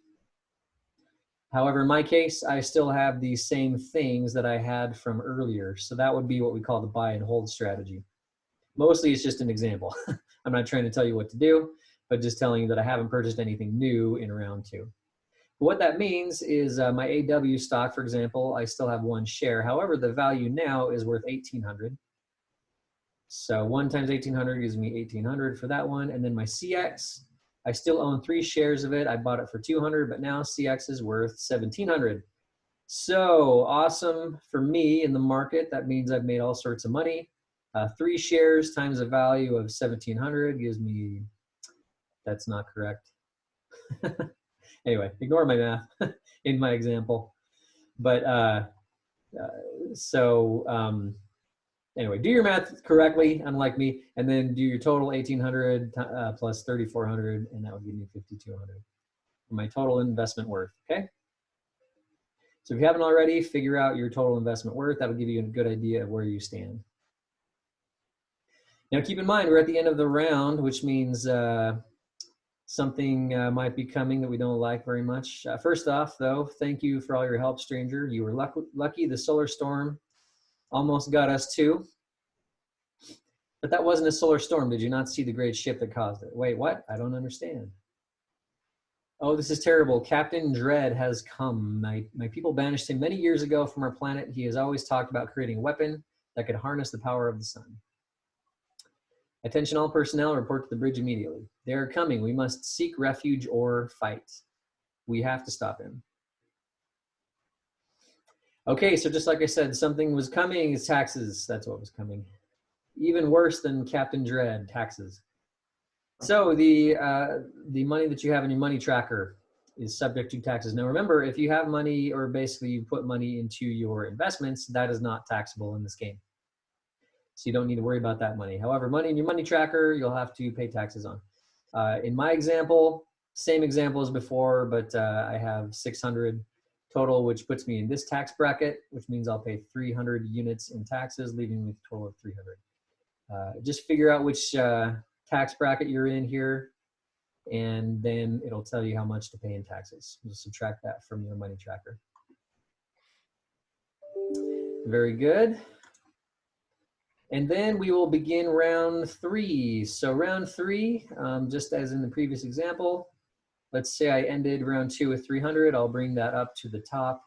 However, in my case, I still have the same things that I had from earlier. So that would be what we call the buy and hold strategy. Mostly it's just an example. I'm not trying to tell you what to do, but just telling you that I haven't purchased anything new in round 2. What that means is my AW stock, for example, I still have 1 share. However, the value now is worth 1,800. So 1 times 1,800 gives me 1,800 for that one. And then my CX, I still own 3 shares of it. I bought it for 200, but now CX is worth 1,700. So awesome for me in the market. That means I've made all sorts of money. 3 shares times a value of 1,700 gives me, that's not correct. Anyway, ignore my math in my example. But anyway, do your math correctly, unlike me, and then do your total 1,800 plus 3,400, and that would give me 5,200. My total investment worth, okay? So if you haven't already, figure out your total investment worth. That'll give you a good idea of where you stand. Now keep in mind, we're at the end of the round, which means something might be coming that we don't like very much. First off, though, thank you for all your help, stranger. You were lucky. The solar storm almost got us too. But that wasn't a solar storm. Did you not see the great ship that caused it? Wait, what? I don't understand. Oh, this is terrible. Captain Dread has come. My people banished him many years ago from our planet. He has always talked about creating a weapon that could harness the power of the sun. Attention all personnel, report to the bridge immediately. They are coming. We must seek refuge or fight. We have to stop him. Okay, so just like I said, something was coming. It's taxes. That's what was coming. Even worse than Captain Dread, taxes. So the money that you have in your money tracker is subject to taxes. Now remember, if you have money, or basically you put money into your investments, that is not taxable in this game. So you don't need to worry about that money. However, money in your money tracker, you'll have to pay taxes on. In my example, same example as before, but I have 600 total, which puts me in this tax bracket, which means I'll pay 300 units in taxes, leaving me with a total of 300. Just figure out which tax bracket you're in here, and then it'll tell you how much to pay in taxes. Just subtract that from your money tracker. Very good. And then we will begin round 3. So round 3, just as in the previous example, let's say I ended round 2 with 300. I'll bring that up to the top,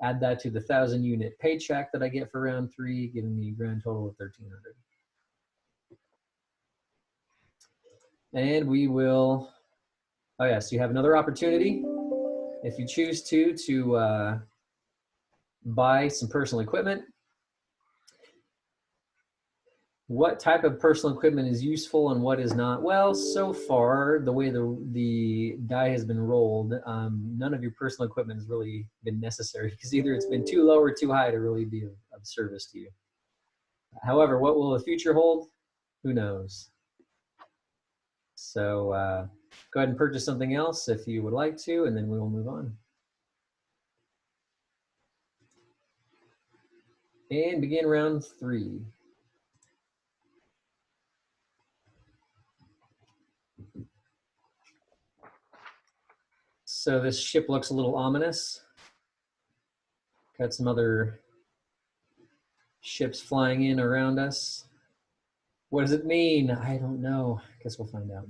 add that to the 1,000 unit paycheck that I get for round 3, giving me a grand total of 1,300. And we will, oh yes, you have another opportunity. If you choose to buy some personal equipment. What type of personal equipment is useful and what is not? Well, so far, the way the die has been rolled, none of your personal equipment has really been necessary because either it's been too low or too high to really be of service to you. However, what will the future hold? Who knows? So go ahead and purchase something else if you would like to, and then we will move on. And begin round 3. So this ship looks a little ominous. Got some other ships flying in around us. What does it mean? I don't know. Guess we'll find out.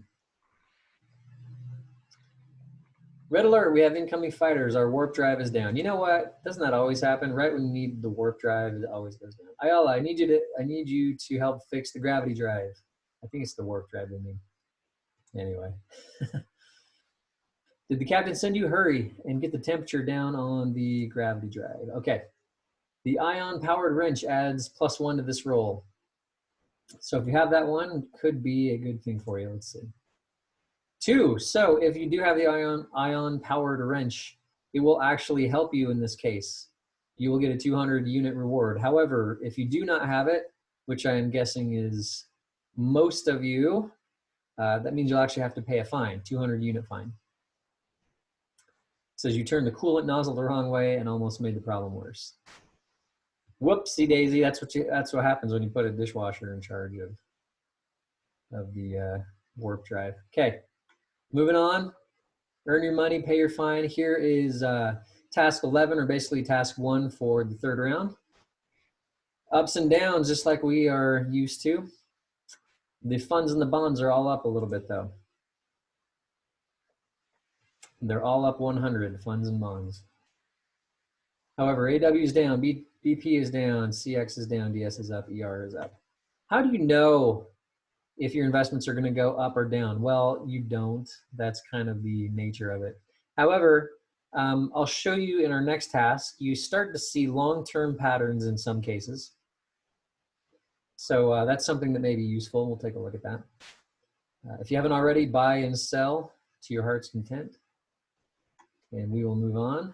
Red alert, we have incoming fighters. Our warp drive is down. You know what? Doesn't that always happen? Right when you need the warp drive, it always goes down. Ayala, I need you to help fix the gravity drive. I think it's the warp drive they mean. Anyway. Did the captain send you? Hurry and get the temperature down on the gravity drive. Okay. The ion-powered wrench adds +1 to this roll. So if you have that one, could be a good thing for you. Let's see. 2. So if you do have the ion-powered wrench, it will actually help you in this case. You will get a 200 unit reward. However, if you do not have it, which I am guessing is most of you, that means you'll actually have to pay a fine, 200 unit fine. It says you turned the coolant nozzle the wrong way and almost made the problem worse. Whoopsie daisy, that's what happens when you put a dishwasher in charge of the warp drive. Okay, moving on. Earn your money, pay your fine. Here is task 11, or basically task 1 for the 3rd round. Ups and downs, just like we are used to. The funds and the bonds are all up a little bit though. They're all up 100, funds and bonds. However, AW is down, BP is down, CX is down, DS is up, ER is up. How do you know if your investments are going to go up or down? Well, you don't. That's kind of the nature of it. However, I'll show you in our next task, you start to see long-term patterns in some cases. So that's something that may be useful. We'll take a look at that. If you haven't already, buy and sell to your heart's content. And we will move on.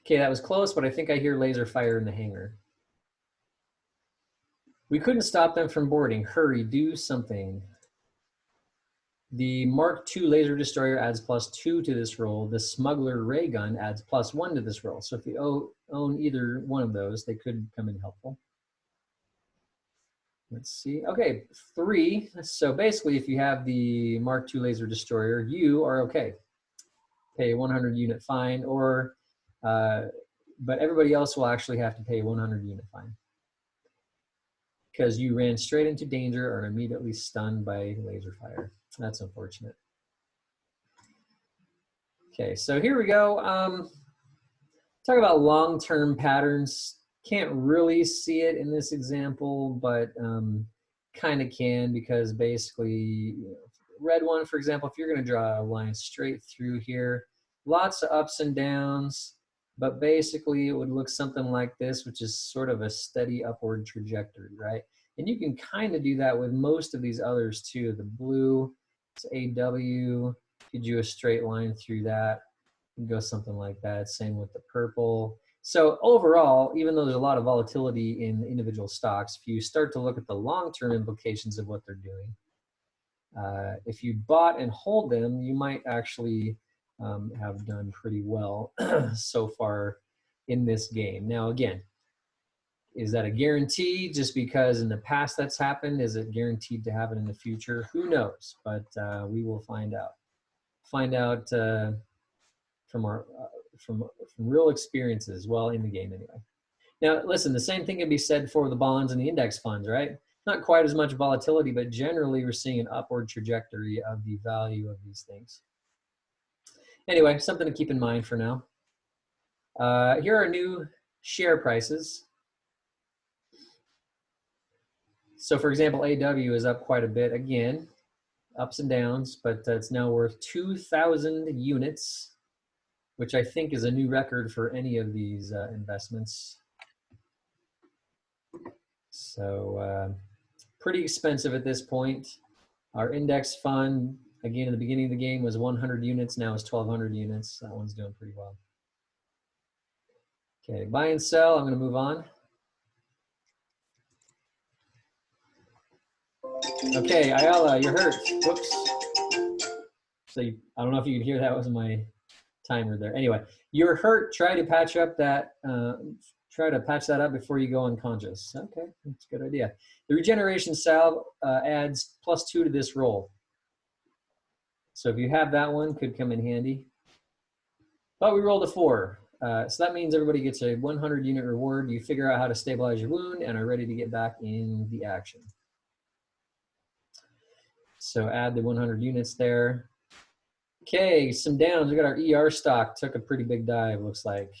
Okay, that was close, but I think I hear laser fire in the hangar. We couldn't stop them from boarding. Hurry, do something. The Mark II laser destroyer adds +2 to this roll. The smuggler ray gun adds +1 to this roll. So if you own either one of those, they could come in helpful. Let's see. Okay, 3. So basically, if you have the Mark II laser destroyer, you are okay. Pay 100 unit fine, or but everybody else will actually have to pay 100 unit fine because you ran straight into danger or are immediately stunned by laser fire. That's unfortunate. Okay, so here we go. Talk about long-term patterns. Can't really see it in this example, but kind of can, because basically, red one, for example, if you're going to draw a line straight through here, lots of ups and downs, but basically it would look something like this, which is sort of a steady upward trajectory, right? And you can kind of do that with most of these others too. The blue, it's AW, if you do a straight line through that, you can go something like that. Same with the purple. So overall, even though there's a lot of volatility in individual stocks, if you start to look at the long-term implications of what they're doing, if you bought and hold them, you might actually have done pretty well so far in this game. Now, again, is that a guarantee just because in the past that's happened? Is it guaranteed to happen in the future? Who knows? But we will find out. Find out from our from real experiences while in the game anyway. Now, listen, the same thing can be said for the bonds and the index funds, right? Not quite as much volatility, but generally we're seeing an upward trajectory of the value of these things. Anyway, something to keep in mind for now. Here are new share prices. So for example, AW is up quite a bit again, ups and downs, but it's now worth 2,000 units, which I think is a new record for any of these investments. So pretty expensive at this point. Our index fund, again, in the beginning of the game was 100 units, now it's 1,200 units. That one's doing pretty well. Okay, buy and sell, I'm gonna move on. Okay, Ayala, you're hurt. Whoops. So I don't know if you could hear that was my timer there. Anyway, you're hurt. Try to patch up that. Try to patch that up before you go unconscious. Okay, that's a good idea. The regeneration salve adds +2 to this roll. So if you have that one, could come in handy. But we rolled a 4. So that means everybody gets a 100 unit reward. You figure out how to stabilize your wound and are ready to get back in the action. So add the 100 units there. Okay, some downs. We got our ER stock, took a pretty big dive, looks like.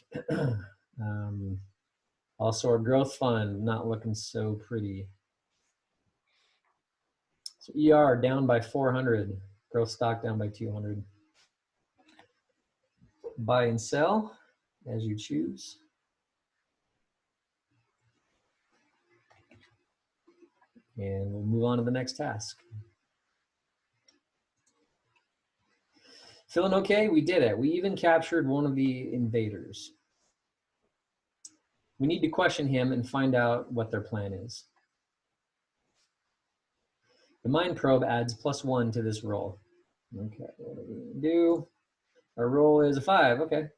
Also our growth fund, not looking so pretty. So ER down by 400, growth stock down by 200. Buy and sell as you choose. And we'll move on to the next task. Feeling okay? We did it. We even captured one of the invaders. We need to question him and find out what their plan is. The mind probe adds +1 to this roll. Okay, what are we gonna do? Our roll is a 5, okay.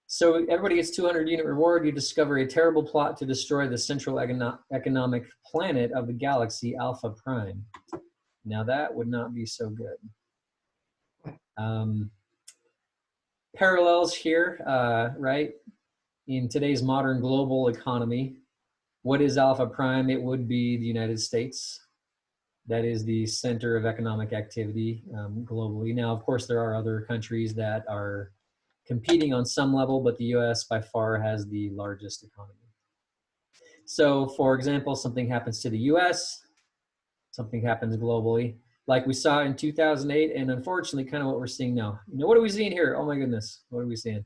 So everybody gets 200 unit reward. You discover a terrible plot to destroy the central economic planet of the galaxy, Alpha Prime. Now that would not be so good. Parallels here, right? In today's modern global economy, what is Alpha Prime? It would be the United States. That is the center of economic activity globally. Now, of course, there are other countries that are competing on some level, but the US by far has the largest economy. So for example, something happens to the US, something happens globally, like we saw in 2008, and unfortunately kind of what we're seeing now. What are we seeing here? Oh my goodness, what are we seeing?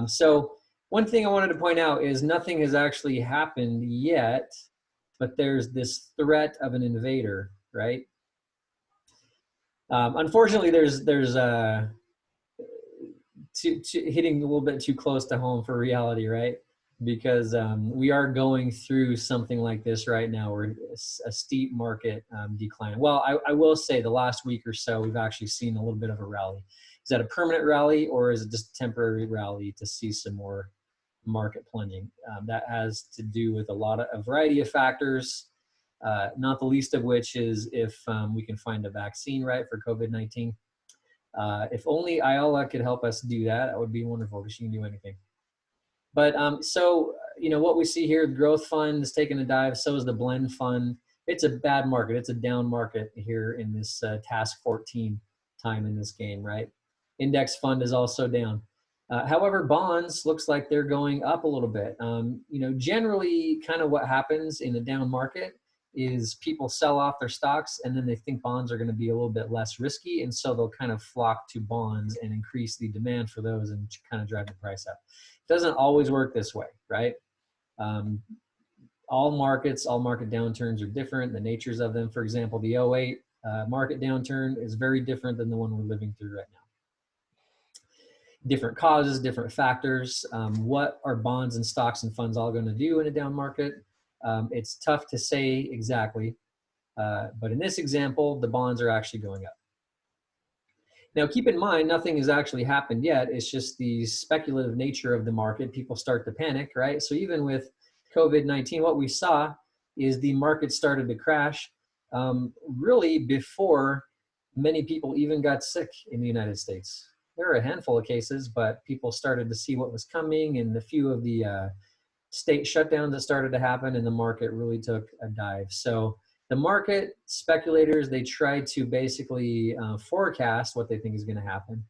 So one thing I wanted to point out is nothing has actually happened yet, but there's this threat of an invader, right? Unfortunately, there's hitting a little bit too close to home for reality, right? Because we are going through something like this right now, where a steep market decline. Well, I will say the last week or so, we've actually seen a little bit of a rally. Is that a permanent rally, or is it just a temporary rally to see some more market plunging? That has to do with a variety of factors, not the least of which is if we can find a vaccine, right, for COVID-19. If only Ayala could help us do that, that would be wonderful, because she can do anything. But so, what we see here, the growth fund is taking a dive, so is the blend fund. It's a bad market. It's a down market here in this task 14 time in this game, right? Index fund is also down. However, bonds looks like they're going up a little bit. Generally kind of what happens in a down market is people sell off their stocks and then they think bonds are going to be a little bit less risky, and so they'll kind of flock to bonds and increase the demand for those and kind of drive the price up. It doesn't always work this way, right? All market downturns are different, the natures of them. For example, the 08 market downturn is very different than the one we're living through right now. different causes, different factors. What are bonds and stocks and funds all going to do in a down market? It's tough to say exactly, but in this example, the bonds are actually going up. Now, keep in mind, nothing has actually happened yet. It's just the speculative nature of the market. People start to panic, right? So even with COVID-19, what we saw is the market started to crash really before many people even got sick in the United States. There are a handful of cases, but people started to see what was coming, and a few of the state shutdowns that started to happen, and the market really took a dive. So the market speculators, they try to basically forecast what they think is going to happen.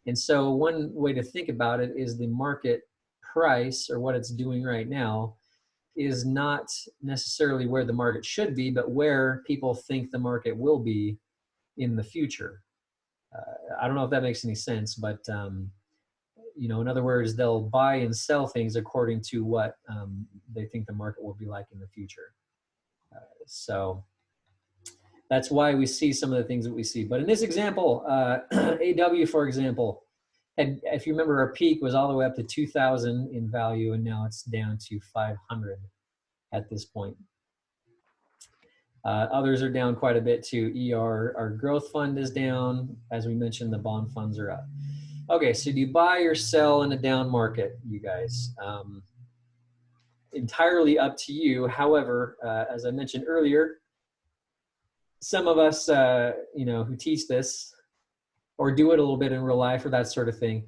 And so one way to think about it is the market price, or what it's doing right now, is not necessarily where the market should be, but where people think the market will be in the future. I don't know if that makes any sense, but you know, in other words, they'll buy and sell things according to what they think the market will be like in the future. So that's why we see some of the things that we see. But in this example, AW, for example, if you remember, our peak was all the way up to 2,000 in value, and now it's down to 500 at this point. Others are down quite a bit too. Our growth fund is down. As we mentioned, the bond funds are up. Okay, so do you buy or sell in a down market, you guys? Entirely up to you. However, as I mentioned earlier, some of us, you know, who teach this or do it a little bit in real life or that sort of thing,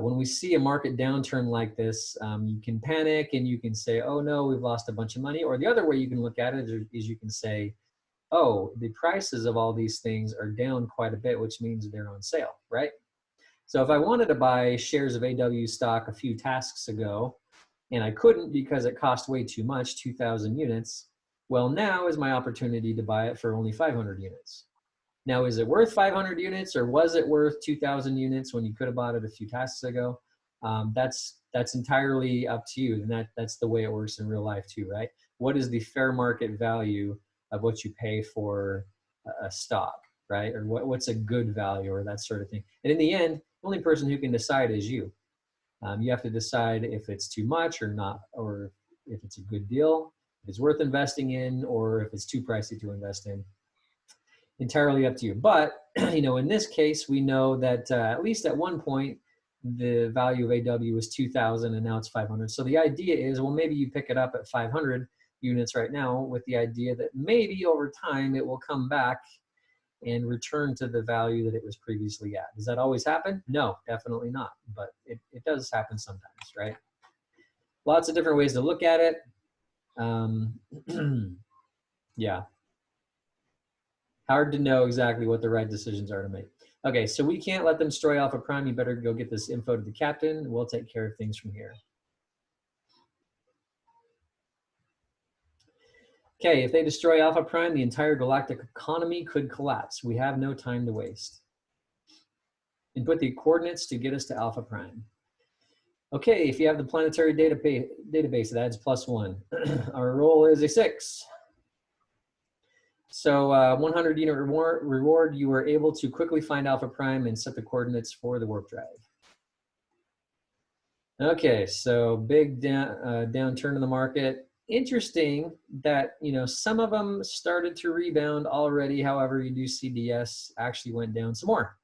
when we see a market downturn like this, you can panic and you can say, oh no, we've lost a bunch of money. Or the other way you can look at it is you can say, oh, the prices of all these things are down quite a bit, which means they're on sale, right? So if I wanted to buy shares of AW stock a few tasks ago, and I couldn't because it cost way too much, 2,000 units, well, now is my opportunity to buy it for only 500 units. Now, is it worth 500 units, or was it worth 2,000 units when you could have bought it a few tasks ago? That's entirely up to you, and that's the way it works in real life too, right? What is the fair market value of what you pay for a stock, right? Or what's a good value, or that sort of thing. And in the end, the only person who can decide is you. You have to decide if it's too much or not, or if it's a good deal, if it's worth investing in, or if it's too pricey to invest in. Entirely up to you. But you know, in this case, we know that at least at one point, the value of AW was 2,000 and now it's 500. So the idea is, well, maybe you pick it up at 500 units right now with the idea that maybe over time it will come back and return to the value that it was previously at. Does that always happen? No, definitely not. But it does happen sometimes, right? Lots of different ways to look at it. Yeah. Hard to know exactly what the right decisions are to make. Okay, so we can't let them destroy Alpha Prime. You better go get this info to the captain. We'll take care of things from here. Okay, if they destroy Alpha Prime, the entire galactic economy could collapse. We have no time to waste. Input the coordinates to get us to Alpha Prime. Okay, if you have the planetary database, that adds +1. Our roll is a 6. So 100 unit reward, you were able to quickly find Alpha Prime and set the coordinates for the warp drive. Okay, so big downturn in the market. Interesting that, you know, some of them started to rebound already. However, you do see DS actually went down some more.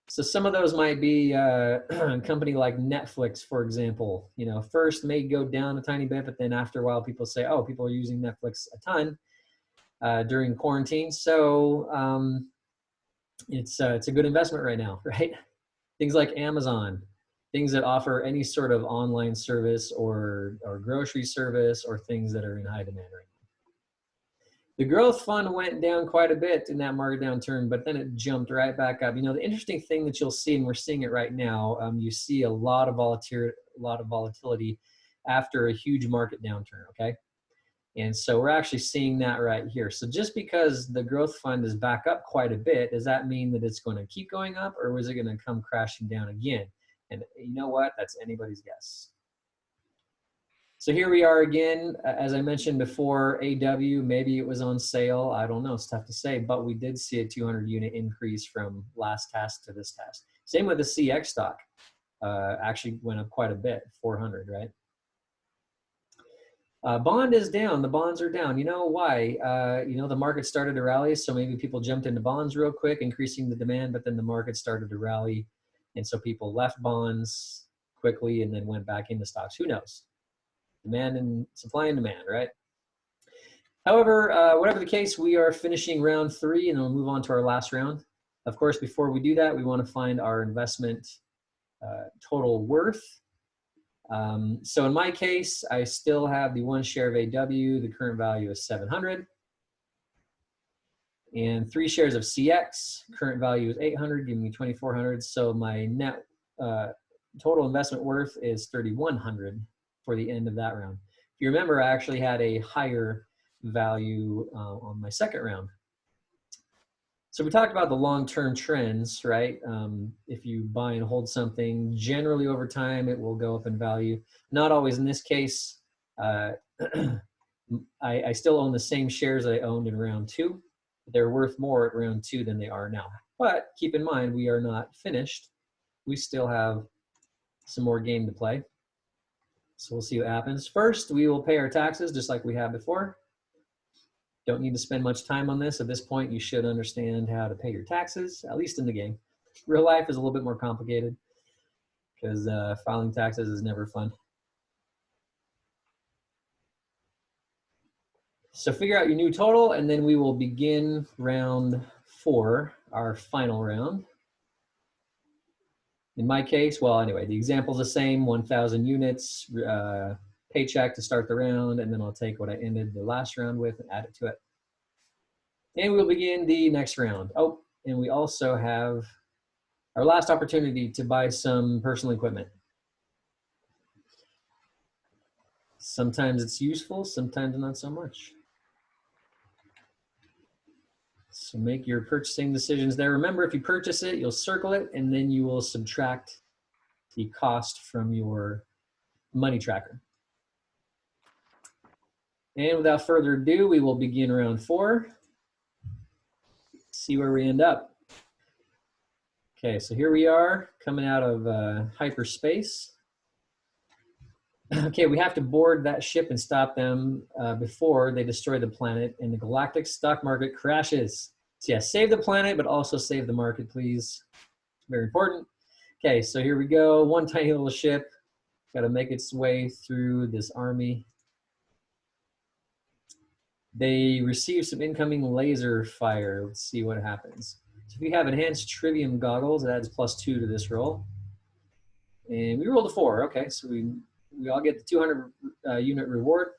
So some of those might be a company like Netflix, for example. You know, first may go down a tiny bit, but then after a while, people say, oh, people are using Netflix a ton during quarantine. So it's a good investment right now, right? Things like Amazon, things that offer any sort of online service or grocery service, or things that are in high demand right now. The growth fund went down quite a bit in that market downturn, but then it jumped right back up. You know, the interesting thing that you'll see, and we're seeing it right now, you see a lot of volatility after a huge market downturn, okay? And so we're actually seeing that right here. So just because the growth fund is back up quite a bit, does that mean that it's going to keep going up, or is it going to come crashing down again? And you know what? That's anybody's guess. So here we are again. As I mentioned before, AW, maybe it was on sale. I don't know. It's tough to say, but we did see a 200 unit increase from last task to this task. Same with the CX stock. Actually went up quite a bit, 400, right? Bond is down. The bonds are down. You know why? The market started to rally, so maybe people jumped into bonds real quick, increasing the demand, but then the market started to rally, and so people left bonds quickly and then went back into stocks. Who knows? Demand and supply and demand, right? However, whatever the case, we are finishing round 3, and then we'll move on to our last round. Of course, before we do that, we want to find our investment total worth. So in my case, I still have the 1 share of AW. The current value is 700. And 3 shares of CX. Current value is 800, giving me 2,400. So my net total investment worth is 3,100 for the end of that round. If you remember, I actually had a higher value on my second round. So we talked about the long-term trends, right? If you buy and hold something, generally over time, it will go up in value. Not always in this case. I still own the same shares I owned in round 2. They're worth more at round 2 than they are now. But keep in mind, we are not finished. We still have some more game to play. So we'll see what happens. First, we will pay our taxes just like we have before. Don't need to spend much time on this. At this point, you should understand how to pay your taxes, at least in the game. Real life is a little bit more complicated because filing taxes is never fun. So figure out your new total, and then we will begin round 4, our final round. In my case, well, anyway, the example's the same, 1,000 units, paycheck to start the round, and then I'll take what I ended the last round with and add it to it. And we'll begin the next round. Oh, and we also have our last opportunity to buy some personal equipment. Sometimes it's useful, sometimes not so much. So make your purchasing decisions there. Remember, if you purchase it, you'll circle it, and then you will subtract the cost from your money tracker. And without further ado, we will begin round 4. See where we end up. Okay, so here we are coming out of hyperspace. Okay, we have to board that ship and stop them before they destroy the planet and the galactic stock market crashes. So yeah, save the planet, but also save the market, please. Very important. Okay, so here we go. One tiny little ship. Got to make its way through this army. They receive some incoming laser fire. Let's see what happens. So if you have enhanced trivium goggles, it adds +2 to this roll. And we rolled a 4. Okay, so we all get the 200 unit reward.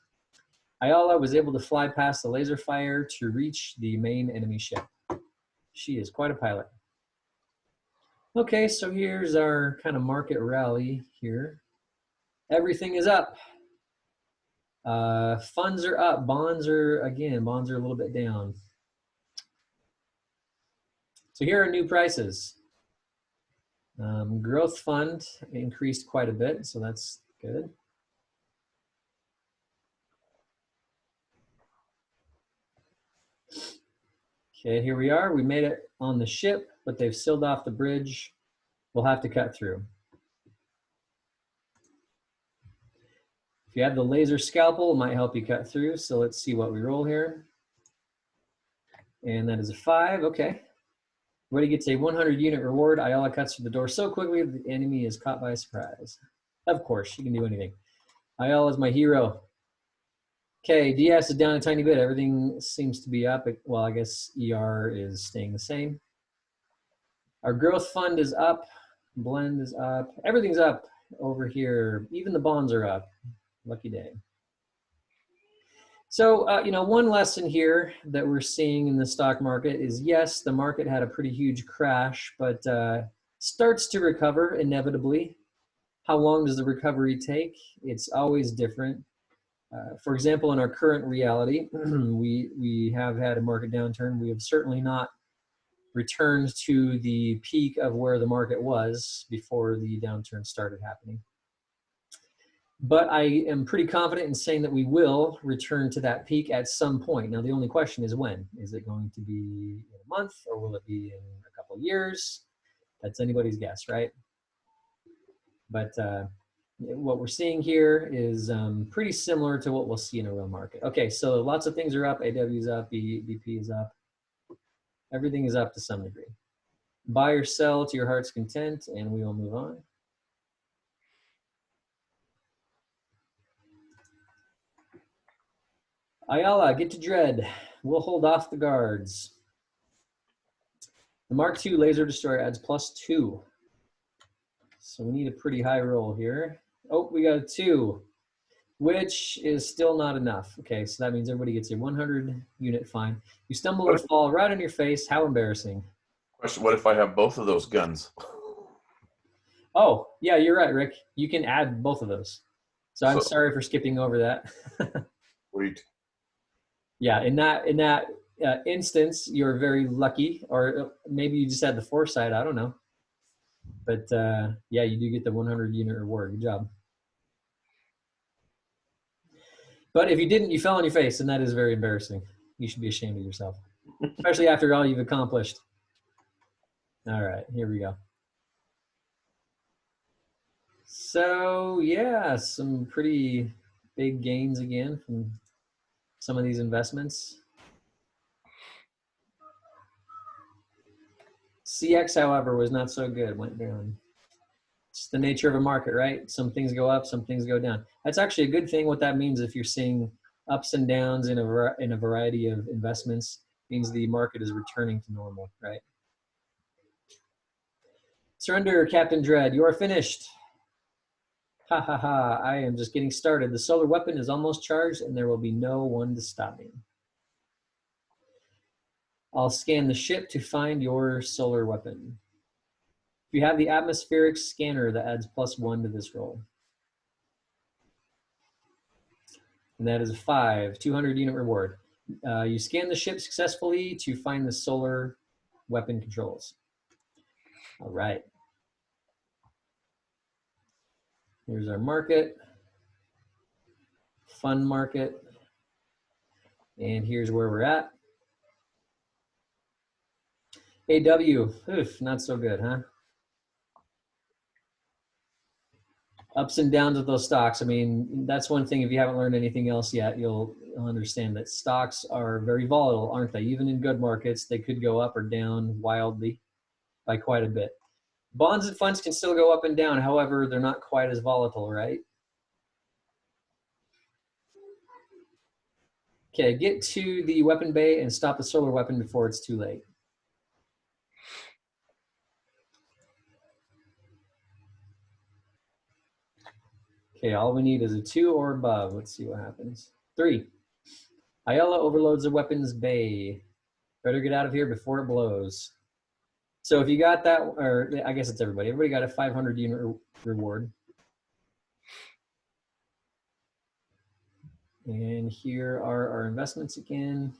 Ayala was able to fly past the laser fire to reach the main enemy ship. She is quite a pilot. Okay, so here's our kind of market rally here. Everything is up. Funds are up. Bonds are a little bit down. So here are new prices. Growth fund increased quite a bit, so that's good. Okay, here we are. We made it on the ship, but they've sealed off the bridge. We'll have to cut through. If you have the laser scalpel, it might help you cut through. So let's see what we roll here. And that is a 5. Okay. Everybody gets a 100 unit reward. Ayala cuts through the door so quickly that the enemy is caught by surprise. Of course, she can do anything. Ayala is my hero. Okay, DS is down a tiny bit. Everything seems to be up. Well, I guess ER is staying the same. Our growth fund is up. Blend is up. Everything's up over here. Even the bonds are up. Lucky day. So, one lesson here that we're seeing in the stock market is, yes, the market had a pretty huge crash, but starts to recover inevitably. How long does the recovery take? It's always different. For example, in our current reality, we have had a market downturn. We have certainly not returned to the peak of where the market was before the downturn started happening. But I am pretty confident in saying that we will return to that peak at some point. Now, the only question is when. Is it going to be in a month, or will it be in a couple of years? That's anybody's guess, right? But what we're seeing here is pretty similar to what we'll see in a real market. Okay, so lots of things are up. AW is up, BP is up. Everything is up to some degree. Buy or sell to your heart's content, and we will move on. Ayala, get to dread. We'll hold off the guards. The Mark II Laser Destroyer adds +2. So we need a pretty high roll here. Oh, we got a 2, which is still not enough. Okay, so that means everybody gets a 100 unit fine. You stumble or fall right on your face. How embarrassing. Question: what if I have both of those guns? Oh, yeah, you're right, Rick. You can add both of those. So I'm sorry for skipping over that. Wait. Yeah, in that instance, you're very lucky, or maybe you just had the foresight. I don't know. But yeah, you do get the 100 unit reward. Good job. But if you didn't, you fell on your face, and that is very embarrassing. You should be ashamed of yourself, especially after all you've accomplished. All right, here we go. So yeah, some pretty big gains again from some of these investments. CX, however, was not so good, went down. It's the nature of a market, right? Some things go up, some things go down. That's actually a good thing. What that means, if you're seeing ups and downs in a variety of investments, means the market is returning to normal, right? Surrender, Captain Dread. You are finished. Ha ha ha, I am just getting started. The solar weapon is almost charged and there will be no one to stop me. I'll scan the ship to find your solar weapon. If you have the atmospheric scanner, that adds +1 to this roll. And that is a 5, 200 unit reward. You scan the ship successfully to find the solar weapon controls. All right. Here's our market, fun market. And here's where we're at. AW, oof, not so good, huh? Ups and downs of those stocks. I mean, that's one thing. If you haven't learned anything else yet, you'll understand that stocks are very volatile, aren't they? Even in good markets, they could go up or down wildly by quite a bit. Bonds and funds can still go up and down. However, they're not quite as volatile, right? Okay, get to the weapon bay and stop the solar weapon before it's too late. Okay, all we need is a 2 or above. Let's see what happens. 3. Ayala overloads the weapons bay. Better get out of here before it blows. So if you got that, or I guess it's everybody. Everybody got a 500 unit reward. And here are our investments again.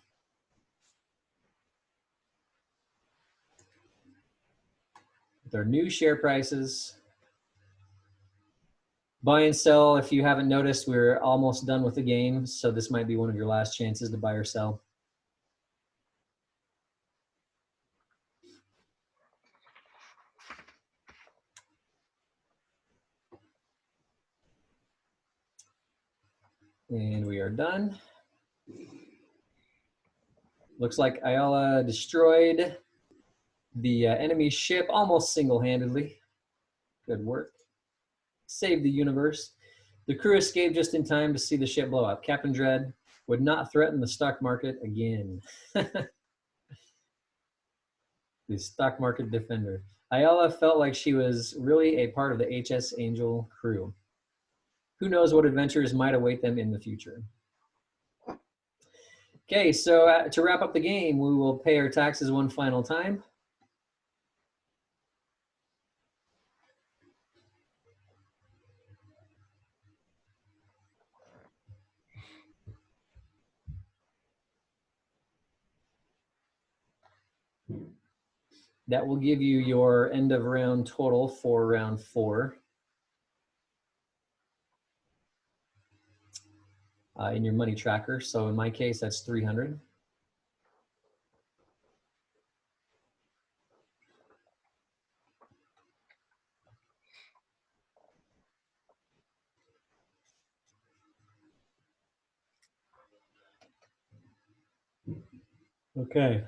With our new share prices. Buy and sell. If you haven't noticed, we're almost done with the game. So this might be one of your last chances to buy or sell. And we are done. Looks like Ayala destroyed the enemy ship almost single-handedly. Good work. Saved the universe. The crew escaped just in time to see the ship blow up. Captain Dread would not threaten the stock market again. The stock market defender. Ayala felt like she was really a part of the HS Angel crew. Who knows what adventures might await them in the future. Okay, so to wrap up the game, we will pay our taxes one final time. That will give you your end of round total for round 4. In your money tracker. So in my case, that's 300. Okay.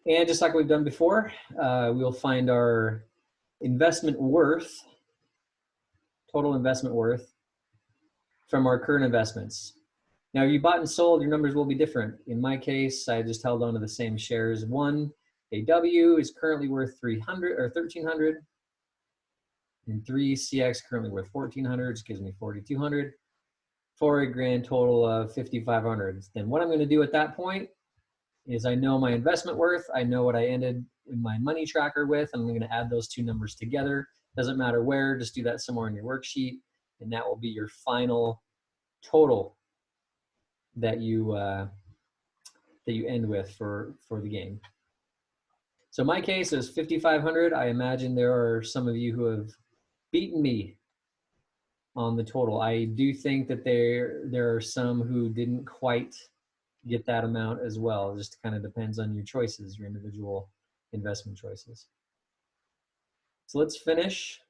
And just like we've done before, we'll find our investment worth, total investment worth from our current investments. Now, you bought and sold, your numbers will be different. In my case, I just held on to the same shares. One AW is currently worth 300 or 1,300, and three CX currently worth 1,400, which gives me 4,200, for a grand total of 5,500. Then what I'm going to do at that point is I know my investment worth. I know what I ended in my money tracker with. I'm going to add those two numbers together. Doesn't matter where, just do that somewhere in your worksheet, and that will be your final total that you end with for the game. So in my case, it was 5,500. I imagine there are some of you who have beaten me on the total. I do think that there are some who didn't quite get that amount as well. It just kind of depends on your choices, your individual investment choices. So let's finish.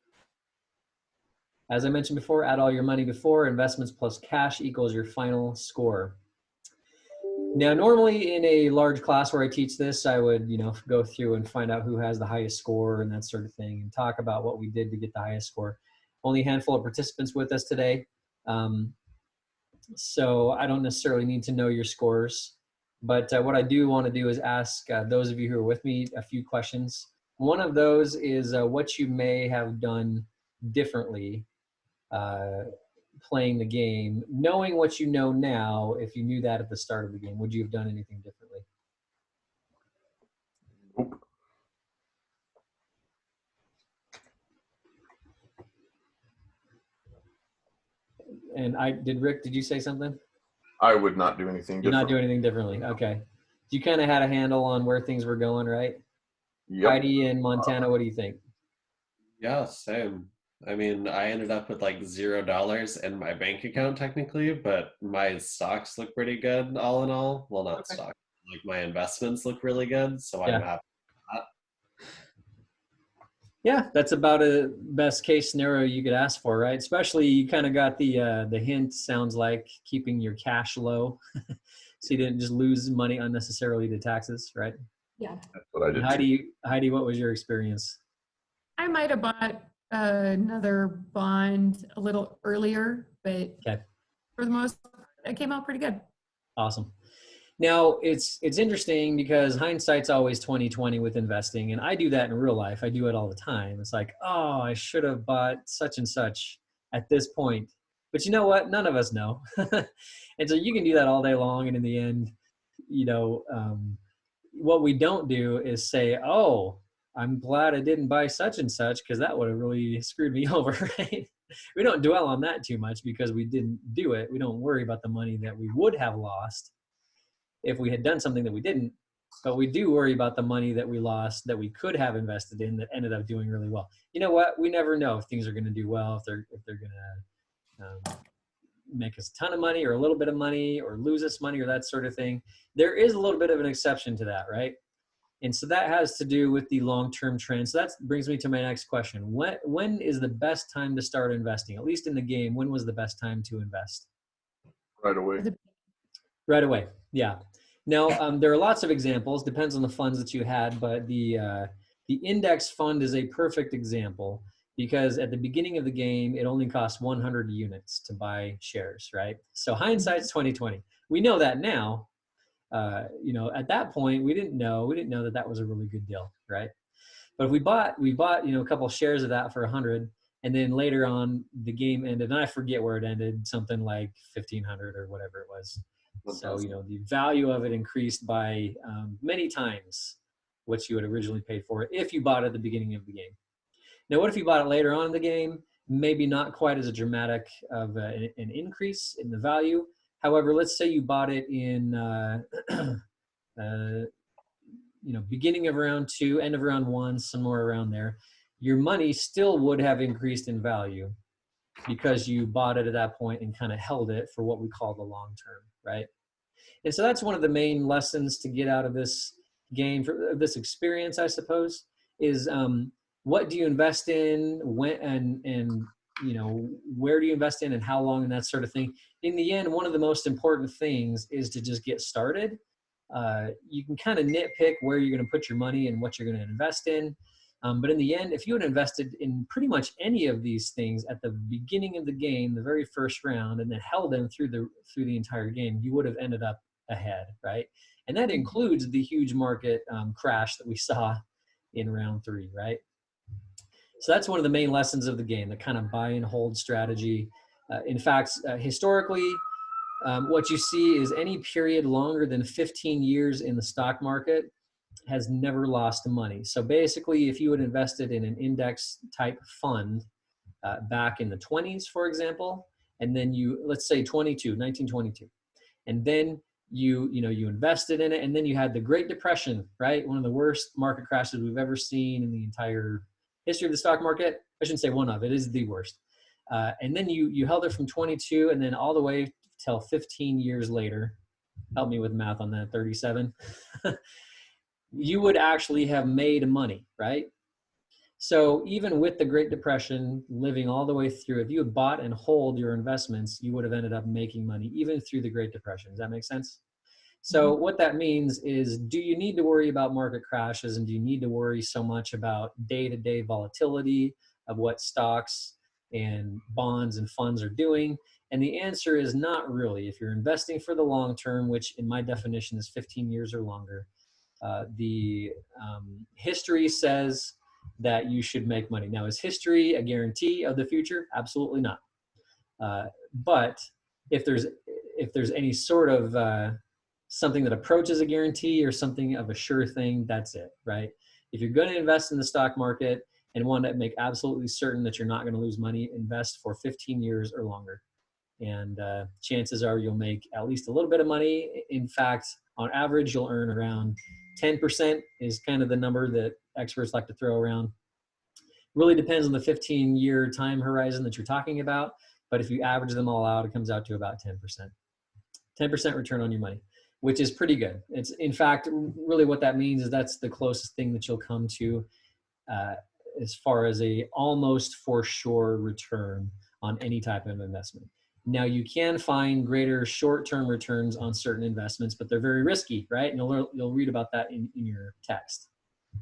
As I mentioned before, add all your money before. Investments plus cash equals your final score. Now, normally in a large class where I teach this, I would, go through and find out who has the highest score and that sort of thing, and talk about what we did to get the highest score. Only a handful of participants with us today, so I don't necessarily need to know your scores. But what I do want to do is ask those of you who are with me a few questions. One of those is what you may have done differently playing the game, knowing what you know now. If you knew that at the start of the game, would you have done anything differently? Nope. And Rick, did you say something? I would not do anything You're not different. doing anything differently. Okay. You kind of had a handle on where things were going, right? Yep. Heidi in Montana, what do you think? Yeah, same. I mean, I ended up with like $0 in my bank account technically, but my stocks look pretty good all in all. Well, not Okay. stocks, like my investments look really good, so I'm Yeah. happy. Yeah, that's about a best case scenario you could ask for, right? Especially you kind of got the hint, sounds like, keeping your cash low, so you didn't just lose money unnecessarily to taxes, right? Yeah. That's what I did too. Heidi, what was your experience? I might have bought another bond a little earlier, but Okay. for the most part, it came out pretty good. Awesome. Now it's interesting because hindsight's always 20/20 with investing, and I do that in real life. I do it all the time. It's like, oh, I should have bought such and such at this point. But you know what? None of us know. And so you can do that all day long, and in the end, what we don't do is say, oh, I'm glad I didn't buy such and such because that would have really screwed me over, right? We don't dwell on that too much because we didn't do it. We don't worry about the money that we would have lost if we had done something that we didn't, but we do worry about the money that we lost that we could have invested in that ended up doing really well. You know what? We never know if things are going to do well, if they're going to make us a ton of money or a little bit of money or lose us money or that sort of thing. There is a little bit of an exception to that, right? And so that has to do with the long-term trend. So that brings me to my next question. When is the best time to start investing? At least in the game, when was the best time to invest? Right away. Right away, yeah. Now, there are lots of examples, depends on the funds that you had, but the index fund is a perfect example because at the beginning of the game, it only costs 100 units to buy shares, right? So hindsight's 20/20. We know that now. At that point, we didn't know that that was a really good deal, right? But if we bought, a couple shares of that for 100, and then later on the game ended, and I forget where it ended, something like 1,500 or whatever it was. So, the value of it increased by many times what you had originally paid for it if you bought it at the beginning of the game. Now, what if you bought it later on in the game? Maybe not quite as a dramatic of an increase in the value. However, let's say you bought it in, beginning of round 2, end of round 1, somewhere around there. Your money still would have increased in value because you bought it at that point and kind of held it for what we call the long term, right? And so that's one of the main lessons to get out of this game, for this experience, I suppose, is what do you invest in, when, and where do you invest in and how long and that sort of thing. In the end, one of the most important things is to just get started. You can kind of nitpick where you're going to put your money and what you're going to invest in. But in the end, if you had invested in pretty much any of these things at the beginning of the game, the very first round, and then held them through the entire game, you would have ended up ahead, right? And that includes the huge market crash that we saw in round 3, right? So that's one of the main lessons of the game, the kind of buy and hold strategy. In fact, historically, what you see is any period longer than 15 years in the stock market has never lost money. So basically, if you had invested in an index type fund back in the 20s, for example, and then let's say 1922, and then you invested in it, and then you had the Great Depression, right? One of the worst market crashes we've ever seen in the entire history of the stock market. I shouldn't say one of, it is the worst. And then you held it from 22 and then all the way till 15 years later. Help me with math on that, 37. You would actually have made money, right? So even with the Great Depression living all the way through, if you had bought and hold your investments, you would have ended up making money even through the Great Depression. Does that make sense? So what that means is, do you need to worry about market crashes, and do you need to worry so much about day-to-day volatility of what stocks and bonds and funds are doing? And the answer is not really. If you're investing for the long term, which in my definition is 15 years or longer, the history says that you should make money. Now, is history a guarantee of the future? Absolutely not. But if there's any sort of something that approaches a guarantee or something of a sure thing, that's it, right? If you're going to invest in the stock market and want to make absolutely certain that you're not going to lose money, invest for 15 years or longer. And chances are you'll make at least a little bit of money. In fact, on average, you'll earn around 10% is kind of the number that experts like to throw around. Really depends on the 15-year time horizon that you're talking about. But if you average them all out, it comes out to about 10%. 10% return on your money, which is pretty good. It's, in fact, really what that means is that's the closest thing that you'll come to as far as a almost for sure return on any type of investment. Now, you can find greater short-term returns on certain investments, but they're very risky, right? And you'll read about that in your text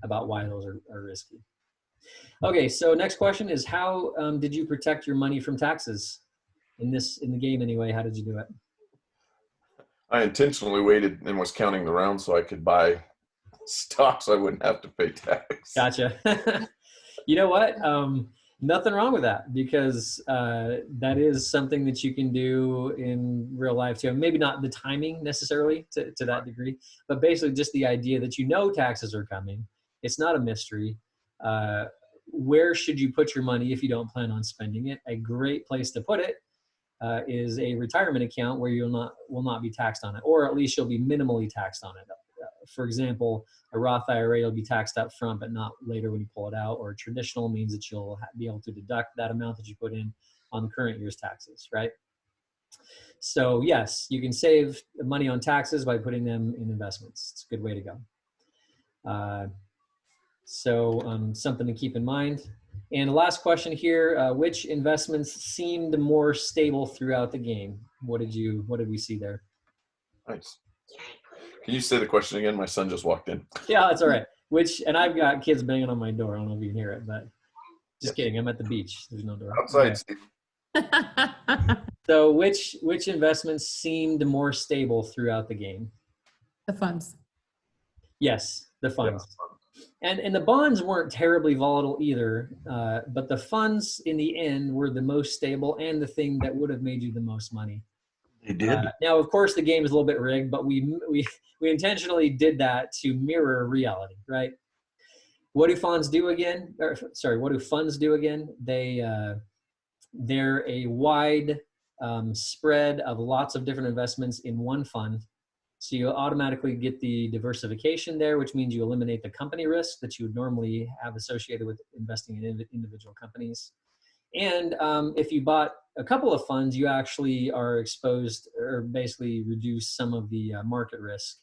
about why those are risky. Okay, so next question is, how did you protect your money from taxes in the game anyway? How did you do it? I intentionally waited and was counting the rounds so I could buy stocks I wouldn't have to pay tax. Gotcha. You know what? Nothing wrong with that, because that is something that you can do in real life too. Maybe not the timing necessarily to that degree, but basically just the idea that taxes are coming. It's not a mystery. Where should you put your money if you don't plan on spending it? A great place to put it is a retirement account where you will not be taxed on it, or at least you'll be minimally taxed on it. For example, a Roth IRA will be taxed up front, but not later when you pull it out. Or traditional means that you'll be able to deduct that amount that you put in on the current year's taxes, right? So yes, you can save money on taxes by putting them in investments. It's a good way to go. Something to keep in mind. And the last question here, which investments seemed more stable throughout the game? What did we see there? Nice. Can you say the question again? My son just walked in. Yeah, that's all right. And I've got kids banging on my door. I don't know if you can hear it, but just kidding. I'm at the beach. There's no door. Outside, Steve. So which investments seemed more stable throughout the game? The funds. Yes, the funds. Yeah. And the bonds weren't terribly volatile either, but the funds in the end were the most stable and the thing that would have made you the most money. They did. Now, of course, the game is a little bit rigged, but we intentionally did that to mirror reality, right? What do funds do again? What do funds do again? They're a wide spread of lots of different investments in one fund. So you automatically get the diversification there, which means you eliminate the company risk that you would normally have associated with investing in individual companies. And if you bought a couple of funds, you actually are exposed, or basically reduce some of the market risk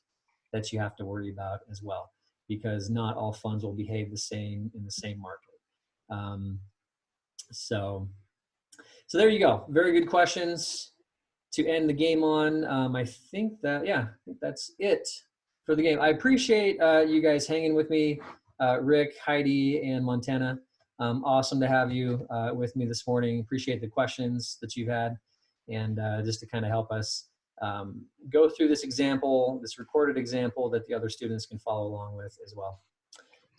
that you have to worry about as well, because not all funds will behave the same in the same market. So So there you go. Very good questions to end the game on. I think that's it for the game. I appreciate you guys hanging with me, Rick, Heidi, and Montana. Awesome to have you with me this morning. Appreciate the questions that you've had, and just to kind of help us go through this example, this recorded example that the other students can follow along with as well.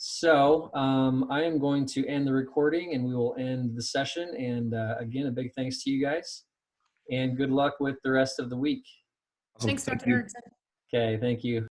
So I am going to end the recording, and we will end the session. And again, a big thanks to you guys, and good luck with the rest of the week. Thanks, Thank Dr. you. Erickson. Okay, thank you.